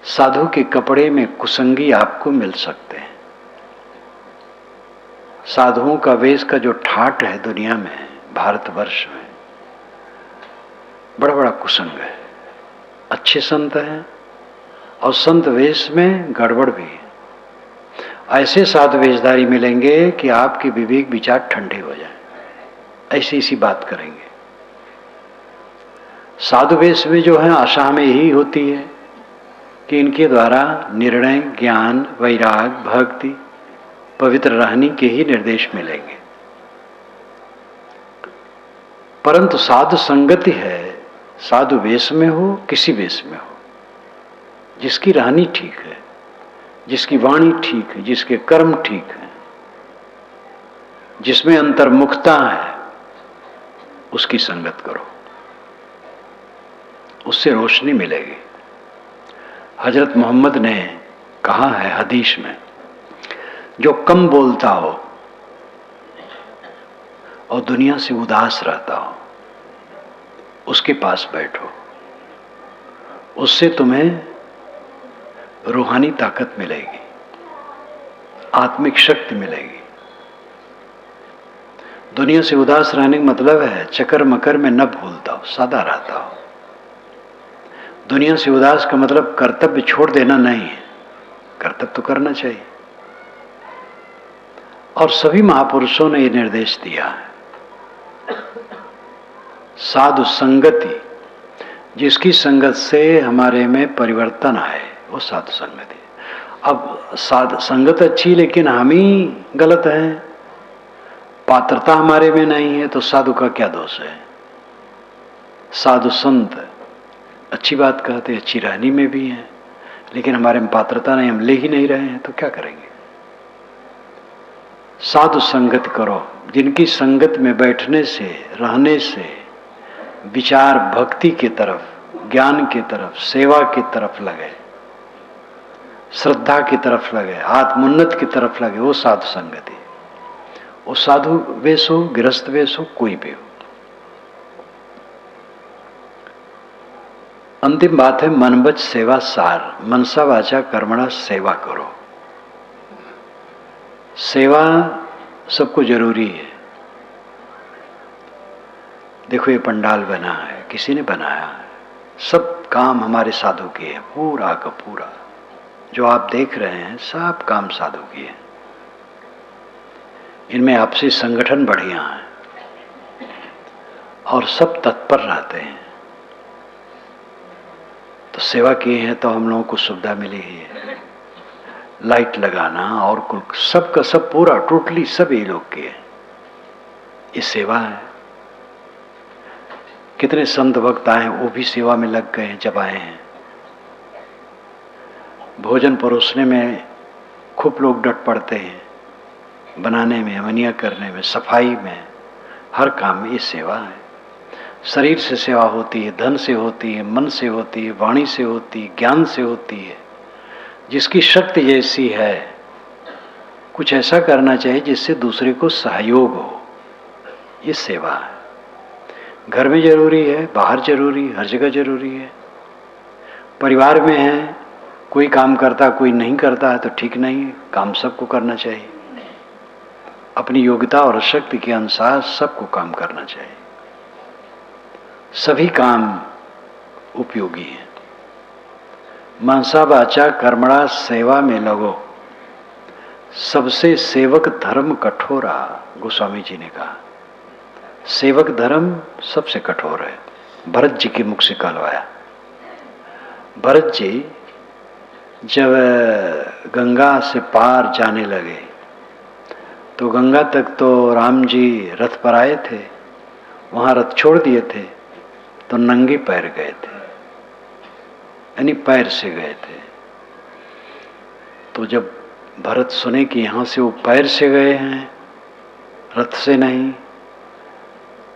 साधु के कपड़े में कुसंगी आपको मिल सकते हैं। साधुओं का वेश का जो ठाट है दुनिया में, भारतवर्ष में, बड़ा बड़ा कुसंग है। अच्छे संत हैं और संत वेश में गड़बड़ भी है। ऐसे साधु वेशधारी मिलेंगे कि आपके विवेक विचार ठंडे हो जाएं, ऐसी ऐसी बात करेंगे। साधु वेश में जो है आशा हमें यही होती है कि इनके द्वारा निर्णय, ज्ञान, वैराग, भक्ति, पवित्र रहने के ही निर्देश मिलेंगे। परंतु साधु संगति है, साधु वेश में हो, किसी वेश में हो, जिसकी रहनी ठीक है, जिसकी वाणी ठीक है, जिसके कर्म ठीक है, जिसमें अंतर्मुखता है, उसकी संगत करो, उससे रोशनी मिलेगी। हजरत मोहम्मद ने कहा है हदीस में, जो कम बोलता हो और दुनिया से उदास रहता हो, उसके पास बैठो, उससे तुम्हें रूहानी ताकत मिलेगी, आत्मिक शक्ति मिलेगी। दुनिया से उदास रहने का मतलब है चक्कर मकर में न भूलता हो, सादा रहता हो। दुनिया से उदास का मतलब कर्तव्य छोड़ देना नहीं है, कर्तव्य तो करना चाहिए। और सभी महापुरुषों ने यह निर्देश दिया है, साधु संगति, जिसकी संगत से हमारे में परिवर्तन आए, वो साधु संगति। अब साधु संगत अच्छी, लेकिन हम ही गलत हैं, पात्रता हमारे में नहीं है, तो साधु का क्या दोष है? साधु संत अच्छी बात कहते, अच्छी रहनी में भी है, लेकिन हमारे में पात्रता नहीं, हम ले ही नहीं रहे हैं, तो क्या करेंगे? साधु संगत करो, जिनकी संगत में बैठने से, रहने से विचार भक्ति की तरफ, ज्ञान की तरफ, सेवा की तरफ लगे, श्रद्धा की तरफ लगे, आत्मोन्नत की तरफ लगे, वो साधु संगति। वो साधु वेश हो, गृहस्थ वेश हो, कोई भी हो। अंतिम बात है मनवच सेवा सार, मनसा वाचा कर्मणा सेवा करो। सेवा सबको जरूरी है। देखो ये पंडाल बना है, किसी ने बनाया है, सब काम हमारे साधु के हैं, पूरा का पूरा जो आप देख रहे हैं सब काम साधु के हैं। इनमें आपसी संगठन बढ़िया है और सब तत्पर रहते हैं, तो सेवा किए हैं तो हम लोगों को सुविधा मिली है। लाइट लगाना और कुल सब का सब पूरा टोटली सब ये लोग के, ये सेवा है। कितने संत भक्त आए, वो भी सेवा में लग गए हैं जब आए हैं। भोजन परोसने में खूब लोग डट पड़ते हैं, बनाने में, अमनिया करने में, सफाई में, हर काम में ये सेवा है। शरीर से सेवा होती है, धन से होती है, मन से होती है, वाणी से होती है, ज्ञान से होती है। जिसकी शक्ति जैसी है कुछ ऐसा करना चाहिए जिससे दूसरे को सहयोग हो, ये सेवा है। घर में जरूरी है, बाहर जरूरी है, हर जगह जरूरी है। परिवार में है, कोई काम करता कोई नहीं करता है तो ठीक नहीं है, काम सबको करना चाहिए। अपनी योग्यता और शक्ति के अनुसार सबको काम करना चाहिए। सभी काम उपयोगी हैं। मनसा वाचा कर्मणा सेवा में लगो, सबसे सेवक धर्म कठोरा, गोस्वामी जी ने कहा। सेवक धर्म सबसे कठोर है। भरत जी के मुख से कहलवाया। भरत जी जब गंगा से पार जाने लगे तो गंगा तक तो राम जी रथ पर आए थे, वहां रथ छोड़ दिए थे तो नंगे पैर गए थे, यानी पैर से गए थे। तो जब भरत सुने कि यहां से वो पैर से गए हैं, रथ से नहीं,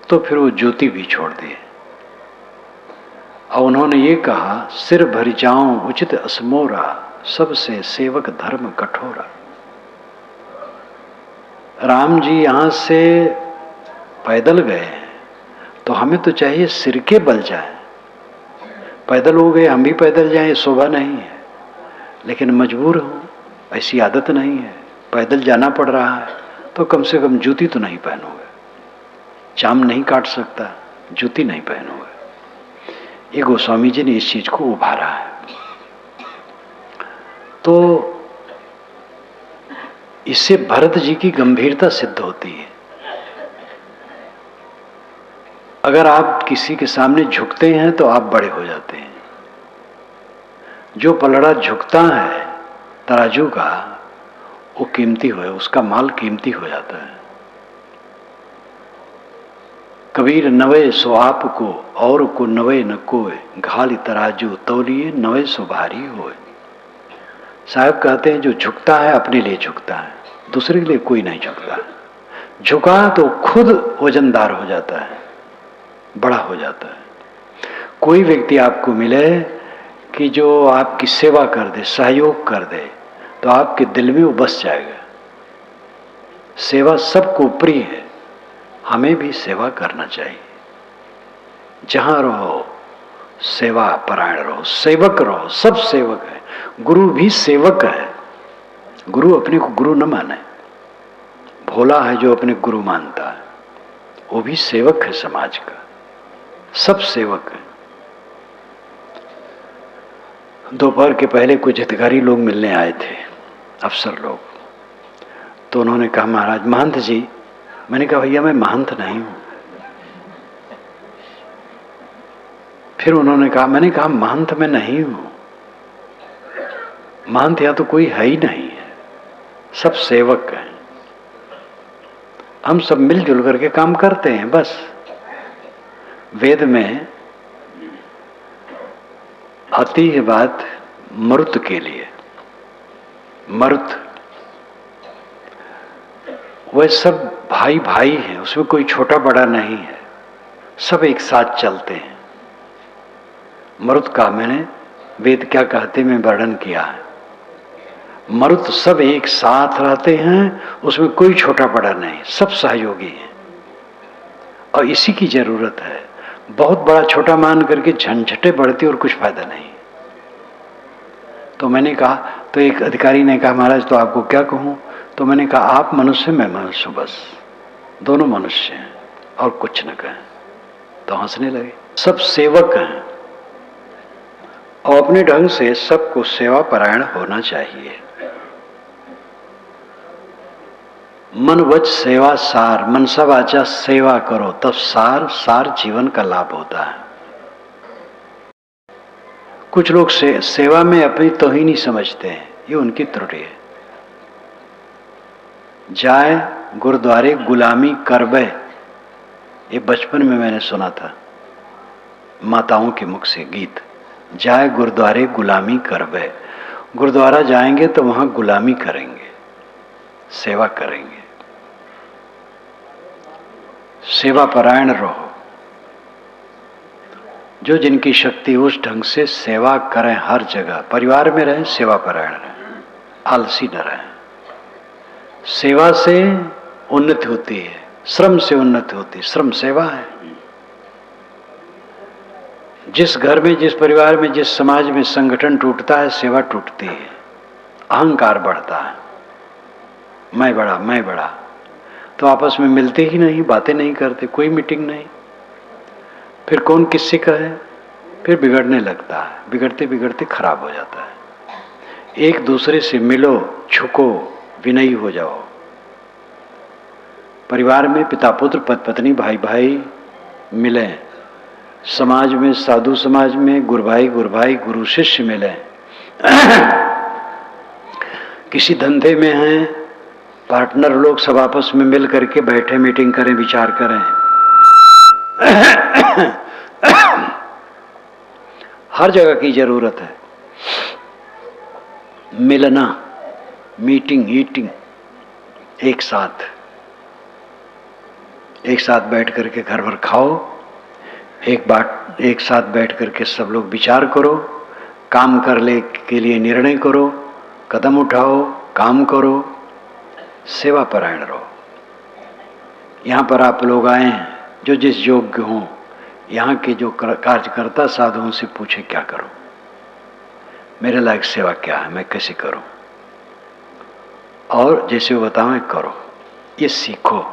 तो फिर वो ज्योति भी छोड़ दिए। और उन्होंने ये कहा, सिर भर जाऊं उचित असमोरा, सबसे सेवक धर्म कठोरा। राम जी यहां से पैदल गए हैं तो हमें तो चाहिए सिर के बल जाए। पैदल हो गए, हम भी पैदल जाएं, शोभा नहीं है, लेकिन मजबूर हूं, ऐसी आदत नहीं है, पैदल जाना पड़ रहा है तो कम से कम जूती तो नहीं पहनोगे, चाम नहीं काट सकता, जूती नहीं पहनोगे। ये गोस्वामी जी ने इस चीज को उभारा है। तो इससे भरत जी की गंभीरता सिद्ध होती है। अगर आप किसी के सामने झुकते हैं तो आप बड़े हो जाते हैं। जो पलड़ा झुकता है तराजू का, वो कीमती हो, उसका माल कीमती हो जाता है। कबीर नवे सो आप को और को नवे न कोय, घाल तराजू तौलिए नवे सो भारी होए। साहब कहते हैं जो झुकता है अपने लिए झुकता है, दूसरे के लिए कोई नहीं झुकता। झुका तो खुद वजनदार हो जाता है, बड़ा हो जाता है। कोई व्यक्ति आपको मिले कि जो आपकी सेवा कर दे, सहयोग कर दे, तो आपके दिल में वो बस जाएगा। सेवा सबको प्रिय है, हमें भी सेवा करना चाहिए। जहां रहो सेवा परायण रहो, सेवक रहो, सब सेवक है। गुरु भी सेवक है। गुरु अपने को गुरु न माने, भोला है जो अपने गुरु मानता है, वो भी सेवक है समाज का। सब सेवक है। दोपहर के पहले कुछ अधिकारी लोग मिलने आए थे, अफसर लोग। तो उन्होंने कहा, महाराज महंत जी। मैंने कहा, भैया मैं महंत नहीं हूं। फिर उन्होंने कहा, मैंने कहा महंत मैं नहीं हूं। महंत या तो कोई है ही नहीं है, सब सेवक हैं। हम सब मिलजुल करके काम करते हैं बस। वेद में आती है बात मरुत के लिए। मरुत वह सब भाई भाई हैं, उसमें कोई छोटा बड़ा नहीं है, सब एक साथ चलते हैं। मरुत का मैंने वेद क्या कहते में वर्णन किया है। मरुत सब एक साथ रहते हैं, उसमें कोई छोटा बड़ा नहीं, सब सहयोगी हैं। और इसी की जरूरत है। बहुत बड़ा छोटा मान करके झंझटे बढ़ती और कुछ फायदा नहीं। तो मैंने कहा, तो एक अधिकारी ने कहा, महाराज तो आपको क्या कहूं? तो मैंने कहा, आप मनुष्य मैं मनुष्य हूं, बस दोनों मनुष्य हैं और कुछ न कहें। तो हंसने लगे। सब सेवक हैं और अपने ढंग से सबको सेवा परायण होना चाहिए। मन वच सेवा सार, मनसा वाचा सेवा करो, तब सार सार जीवन का लाभ होता है। कुछ लोग सेवा में अपनी तौहीनी समझते हैं, ये उनकी त्रुटि है। जाए गुरुद्वारे गुलामी करबे, ये बचपन में मैंने सुना था माताओं के मुख से गीत। जाए गुरुद्वारे गुलामी करबे, गुरुद्वारा जाएंगे तो वहां गुलामी करेंगे, सेवा करेंगे। सेवा परायण रहो। जो जिनकी शक्ति उस ढंग से सेवा करें, हर जगह परिवार में रहें, सेवा परायण रहें, आलसी न रहें। सेवा से उन्नति होती है, श्रम से उन्नति होती है। श्रम सेवा है। जिस घर में, जिस परिवार में, जिस समाज में संगठन टूटता है, सेवा टूटती है, अहंकार बढ़ता है, मैं बड़ा मैं बड़ा, तो आपस में मिलते ही नहीं, बातें नहीं करते, कोई मीटिंग नहीं, फिर कौन किससे कहे, फिर बिगड़ने लगता है, बिगड़ते बिगड़ते खराब हो जाता है। एक दूसरे से मिलो, झुको, विनयी हो जाओ। परिवार में पिता पुत्र, पति पत्नी, भाई भाई मिलें, समाज में, साधु समाज में गुरु भाई गुरु शिष्य मिलें, किसी धंधे में हैं पार्टनर लोग, सब आपस में मिल करके बैठे, मीटिंग करें, विचार करें। हर जगह की जरूरत है मिलना, मीटिंग, ईटिंग, एक साथ बैठ करके घर भर खाओ, एक साथ बैठ करके सब लोग विचार करो, काम करने के लिए निर्णय करो, कदम उठाओ, काम करो, सेवा परायण रहो। यहाँ पर आप लोग आए हैं, जो जिस योग्य हों, यहाँ के जो कार्यकर्ता साधुओं से पूछे क्या करूं, मेरे लायक सेवा क्या है, मैं कैसे करूं, और जैसे वो बताओ करो, ये सीखो।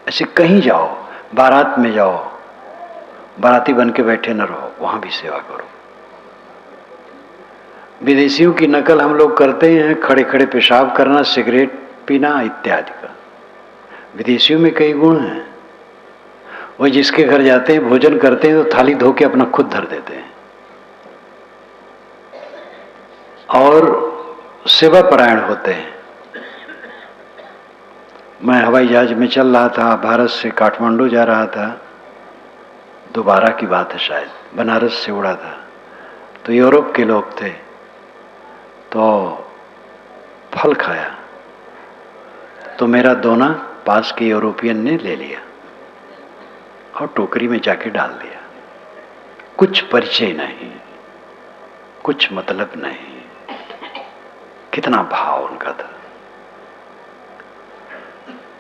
ऐसे कहीं जाओ, बारात में जाओ, बाराती बन के बैठे न रहो, वहां भी सेवा करो। विदेशियों की नकल हम लोग करते हैं, खड़े खड़े पेशाब करना, सिगरेट पीना इत्यादि का। विदेशियों में कई गुण हैं। वो जिसके घर जाते हैं, भोजन करते हैं, तो थाली धो के अपना खुद धर देते हैं और सेवा परायण होते हैं। मैं हवाई जहाज में चल रहा था, भारत से काठमांडू जा रहा था, दोबारा की बात है शायद, बनारस से उड़ा था, तो यूरोप के लोग थे, तो फल खाया, तो मेरा दोना पास के यूरोपियन ने ले लिया और टोकरी में जाके डाल दिया। कुछ परिचय नहीं, कुछ मतलब नहीं, कितना भाव उनका था।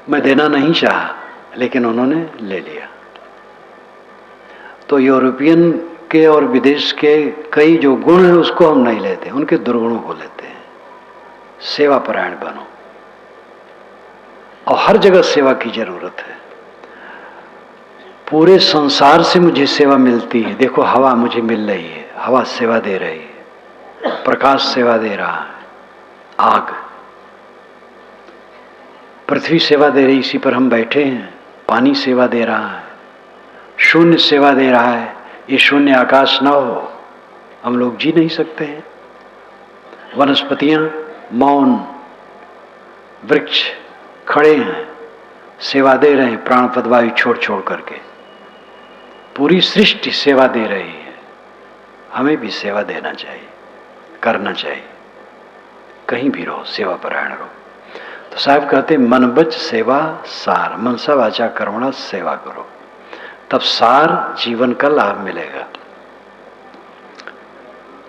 मैं देना नहीं चाहा, लेकिन उन्होंने ले लिया। तो यूरोपियन के और विदेश के कई जो गुण हैं उसको हम नहीं लेते, उनके दुर्गुणों को लेते हैं। सेवा परायण बनो, और हर जगह सेवा की जरूरत है। पूरे संसार से मुझे सेवा मिलती है। देखो, हवा मुझे मिल रही है, हवा सेवा दे रही है, प्रकाश सेवा दे रहा है, आग, पृथ्वी सेवा दे रही, इसी पर हम बैठे हैं, पानी सेवा दे रहा है, शून्य सेवा दे रहा है। ये शून्य आकाश ना हो हम लोग जी नहीं सकते हैं। वनस्पतियां मौन, वृक्ष खड़े हैं, सेवा दे रहे हैं, प्राणपद वायु छोड़ छोड़ करके। पूरी सृष्टि सेवा दे रही है, हमें भी सेवा देना चाहिए, करना चाहिए। कहीं भी रहो, सेवा परायण रहो। तो साहब कहते मन बच सेवा सार, मनसा वाचा कर्मणा सेवा करो, तब सार जीवन का लाभ मिलेगा।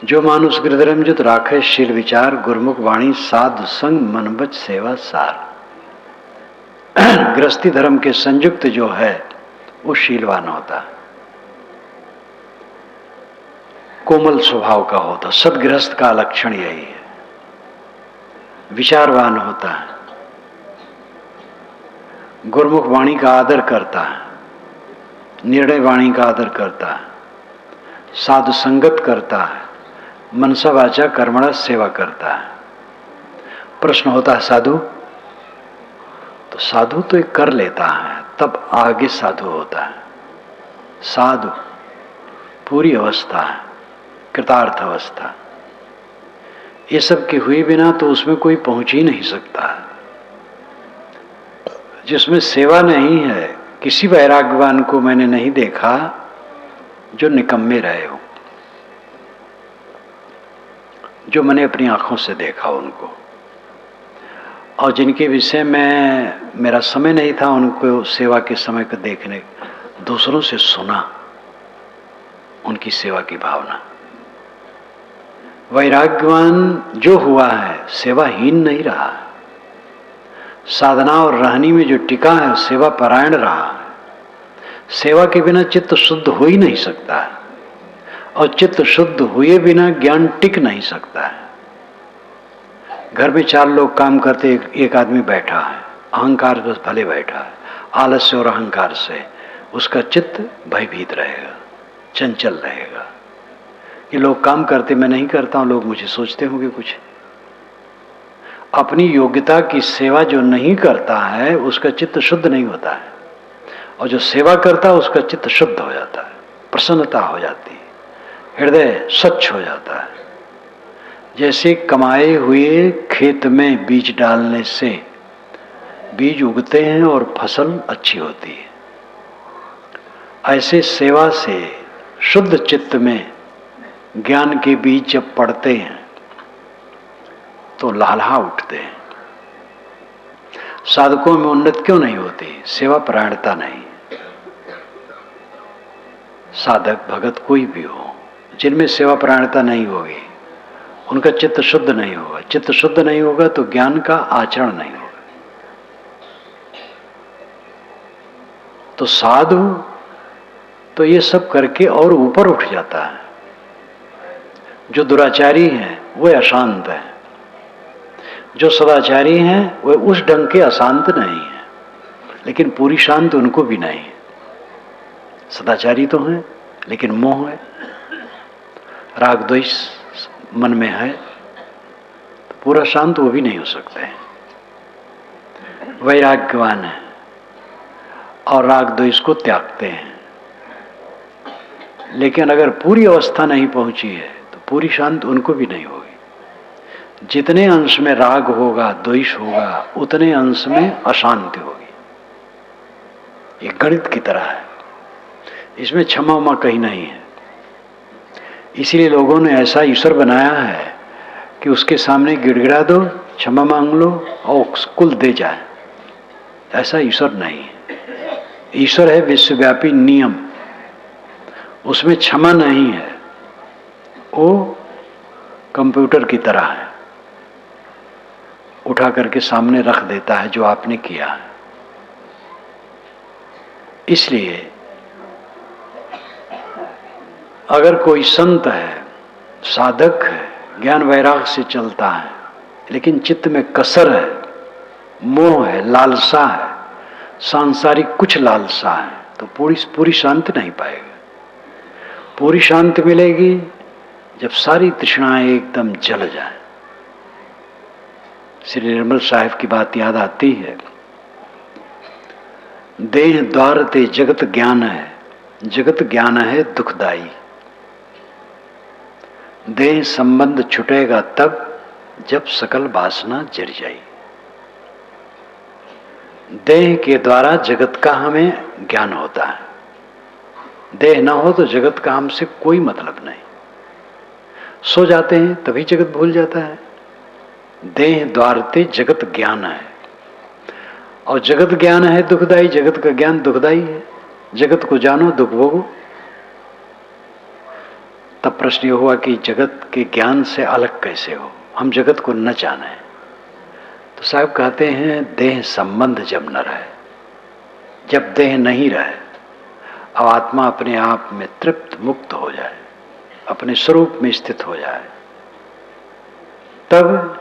जो मानुष गृहरंजित राखे शील विचार, गुरमुख वाणी साधु संग मन बच सेवा सार। गृहस्थी धर्म के संयुक्त जो है वो शीलवान होता है, कोमल स्वभाव का होता। सदगृहस्थ का लक्षण यही है। विचारवान होता है, गुरमुख वाणी का आदर करता है, निर्णय वाणी का आदर करता है, साधु संगत करता है, मनसा वाचा कर्मणा सेवा करता है। प्रश्न होता है साधु, तो साधु तो एक कर लेता है, तब आगे साधु होता है। साधु पूरी अवस्था है, कृतार्थ अवस्था। ये सब की हुई बिना तो उसमें कोई पहुंच ही नहीं सकता है। जिसमें सेवा नहीं है, किसी वैराग्यवान को मैंने नहीं देखा जो निकम्मे रहे हो, जो मैंने अपनी आंखों से देखा उनको। और जिनके विषय में मेरा समय नहीं था उनको सेवा के समय को देखने, दूसरों से सुना उनकी सेवा की भावना। वैराग्यवान जो हुआ है सेवाहीन नहीं रहा, साधना और रहनी में जो टिका है सेवा परायण रहा। सेवा के बिना चित्त शुद्ध हो ही नहीं सकता है, और चित्त शुद्ध हुए बिना ज्ञान टिक नहीं सकता है। घर में 4 लोग काम करते, एक आदमी बैठा है, अहंकार बस भले बैठा है, आलस्य और अहंकार से उसका चित्त भयभीत रहेगा, चंचल रहेगा। ये लोग काम करते, मैं नहीं करता हूं, लोग मुझे सोचते होंगे कुछ। अपनी योग्यता की सेवा जो नहीं करता है उसका चित्त शुद्ध नहीं होता है, और जो सेवा करता है उसका चित्त शुद्ध हो जाता है, प्रसन्नता हो जाती है, हृदय स्वच्छ हो जाता है। जैसे कमाए हुए खेत में बीज डालने से बीज उगते हैं और फसल अच्छी होती है, ऐसे सेवा से शुद्ध चित्त में ज्ञान के बीज जब पड़ते हैं तो लहलहा उठते हैं। साधकों में उन्नति क्यों नहीं होती? सेवा परायणता नहीं। साधक भगत कोई भी हो, जिनमें सेवा परायणता नहीं होगी उनका चित्त शुद्ध नहीं होगा। चित्त शुद्ध नहीं होगा तो ज्ञान का आचरण नहीं होगा। तो साधु तो ये सब करके और ऊपर उठ जाता है। जो दुराचारी हैं वे अशांत हैं, जो सदाचारी हैं वे उस ढंग के अशांत नहीं हैं, लेकिन पूरी शांत उनको भी नहीं है। सदाचारी तो हैं लेकिन मोह है, राग द्वेष मन में है, तो पूरा शांत वो भी नहीं हो सकते हैं। वैराग्यवान है और राग द्वेष को त्यागते हैं, लेकिन अगर पूरी अवस्था नहीं पहुंची है तो पूरी शांत उनको भी नहीं होगी। जितने अंश में राग होगा, द्वेष होगा, उतने अंश में अशांति होगी। ये गणित की तरह है, इसमें क्षमा उमा कहीं नहीं है। इसीलिए लोगों ने ऐसा ईश्वर बनाया है कि उसके सामने गिड़गिड़ा दो, क्षमा मांग लो और कुल दे जाए। ऐसा ईश्वर नहीं है। ईश्वर है विश्वव्यापी नियम, उसमें क्षमा नहीं है। वो कंप्यूटर की तरह है, उठा करके सामने रख देता है जो आपने किया है। इसलिए अगर कोई संत है, साधक है, ज्ञान वैराग से चलता है, लेकिन चित्त में कसर है, मोह है, लालसा है, सांसारिक कुछ लालसा है, तो पूरी शांति नहीं पाएगा। पूरी शांति मिलेगी जब सारी तृष्णाएं एकदम जल जाए। श्री निर्मल साहिब की बात याद आती है, देह द्वार ते जगत ज्ञान है, जगत ज्ञान है दुखदाई। देह संबंध छुटेगा तब जब सकल वासना जर जाई। देह के द्वारा जगत का हमें ज्ञान होता है। देह ना हो तो जगत का हमसे कोई मतलब नहीं। सो जाते हैं तभी जगत भूल जाता है। देह द्वारते जगत ज्ञान है, और जगत ज्ञान है दुखदाई। जगत का ज्ञान दुखदाई है। जगत को जानो दुख भोगो। तब प्रश्न ये हुआ कि जगत के ज्ञान से अलग कैसे हो, हम जगत को न जाने। तो साहब कहते हैं देह संबंध जब न रहे, जब देह नहीं रहे, अब आत्मा अपने आप में तृप्त मुक्त हो जाए, अपने स्वरूप में स्थित हो जाए, तब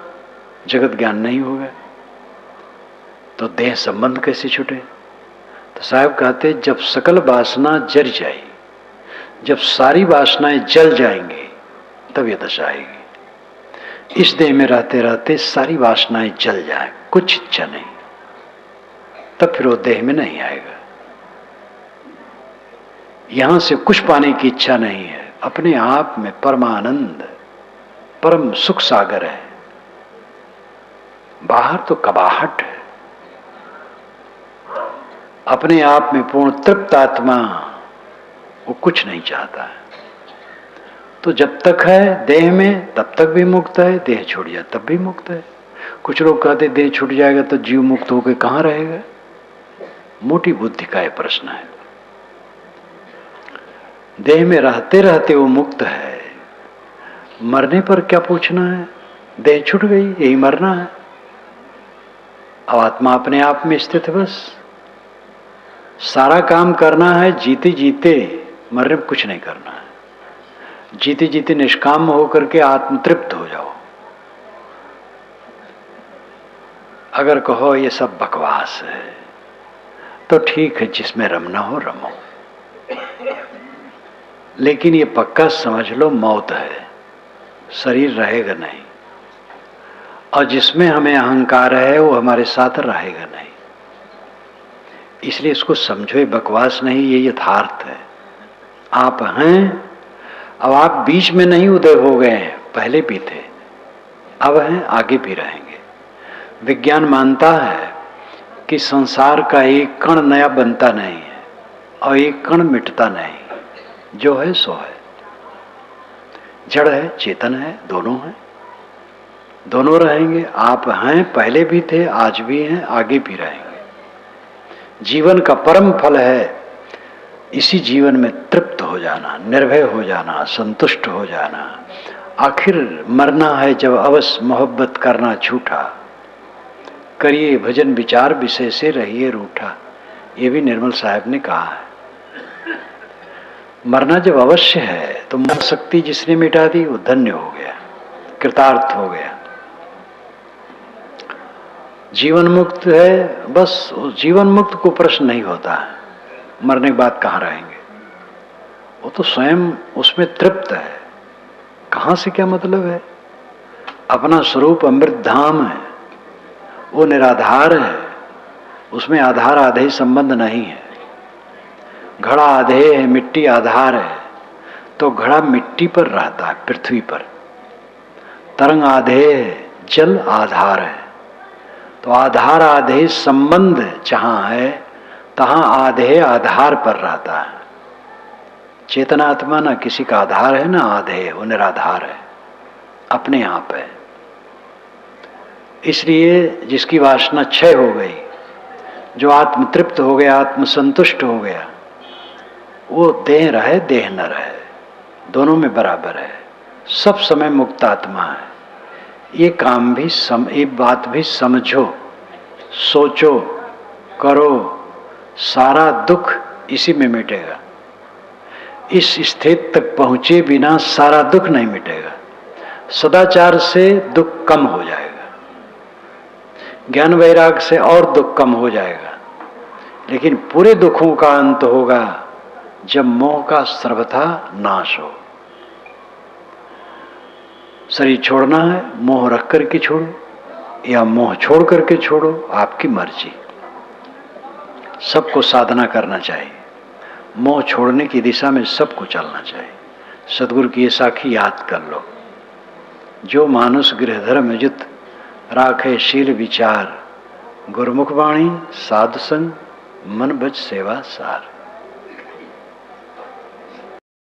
जगत ज्ञान नहीं होगा। तो देह संबंध कैसे छूटे? तो साहब कहते जब सकल वासना जर जाए, जब सारी वासनाएं जल जाएंगी तब यह दशा आएगी। इस देह में रहते रहते सारी वासनाएं जल जाए, कुछ इच्छा नहीं, तब फिर वो देह में नहीं आएगा। यहां से कुछ पाने की इच्छा नहीं है, अपने आप में परमानंद परम सुख सागर है। बाहर तो कबाहट है, अपने आप में पूर्ण तृप्त आत्मा वो कुछ नहीं चाहता है। तो जब तक है देह में तब तक भी मुक्त है, देह छोड़ जाए तब भी मुक्त है। कुछ लोग कहते देह छूट जाएगा तो जीव मुक्त होकर कहां रहेगा। मोटी बुद्धि का यह प्रश्न है। देह में रहते रहते वो मुक्त है, मरने पर क्या पूछना है। देह छूट गई, यही मरना है। अब आत्मा अपने आप में स्थित है। बस सारा काम करना है जीते जीते, मरने में कुछ नहीं करना है। जीते जीते निष्काम होकर के आत्मतृप्त हो जाओ। अगर कहो ये सब बकवास है तो ठीक है, जिसमें रमना हो रमो, लेकिन ये पक्का समझ लो मौत है, शरीर रहेगा नहीं। और जिसमें हमें अहंकार है वो हमारे साथ रहेगा नहीं। इसलिए इसको समझो, ये बकवास नहीं, ये यथार्थ है। आप हैं, अब आप बीच में नहीं उदय हो गए हैं, पहले भी थे, अब हैं, आगे भी रहेंगे। विज्ञान मानता है कि संसार का एक कण नया बनता नहीं है और एक कण मिटता नहीं, जो है सो है। जड़ है, चेतन है, दोनों है, दोनों रहेंगे। आप हैं, पहले भी थे, आज भी हैं, आगे भी रहेंगे। जीवन का परम फल है इसी जीवन में तृप्त हो जाना, निर्भय हो जाना, संतुष्ट हो जाना। आखिर मरना है जब अवश्य मोहब्बत करना छूटा, करिए भजन विचार विषय से रहिए रूठा। ये भी निर्मल साहब ने कहा है। मरना जब अवश्य है तो मन शक्ति जिसने मिटा दी वो धन्य हो गया, कृतार्थ हो गया, जीवन मुक्त है। बस जीवन मुक्त को प्रश्न नहीं होता है मरने के बाद कहाँ रहेंगे, वो तो स्वयं उसमें तृप्त है। कहाँ से क्या मतलब है। अपना स्वरूप अमृत धाम है, वो निराधार है, उसमें आधार आधे संबंध नहीं है। घड़ा आधे है, मिट्टी आधार है, तो घड़ा मिट्टी पर रहता है, पृथ्वी पर। तरंग आधे है, जल आधार है, तो आधार आधे संबंध जहां है तहां आधे आधार पर रहता है। चेतना आत्मा ना किसी का आधार है ना आधे, वो निराधार है, अपने आप है। इसलिए जिसकी वासना क्षय हो गई, जो आत्मतृप्त हो गया, आत्मसंतुष्ट हो गया, वो देह रहे देह न रहे, दोनों में बराबर है, सब समय मुक्त आत्मा है। ये काम भी ये बात भी समझो, सोचो, करो, सारा दुख इसी में मिटेगा। इस स्थिति तक पहुंचे बिना सारा दुख नहीं मिटेगा। सदाचार से दुख कम हो जाएगा, ज्ञान वैराग से और दुख कम हो जाएगा, लेकिन पूरे दुखों का अंत होगा जब मोह का सर्वथा नाश हो। शरीर छोड़ना है, मोह रख करके छोड़ो या मोह छोड़ करके छोड़ो, आपकी मर्जी। सबको साधना करना चाहिए, मोह छोड़ने की दिशा में सबको चलना चाहिए। सदगुरु की ये साखी याद कर लो, जो मानुष गृह धर्म युत राखे शील विचार, गुरुमुख वाणी साधु संग मन बज सेवा सार।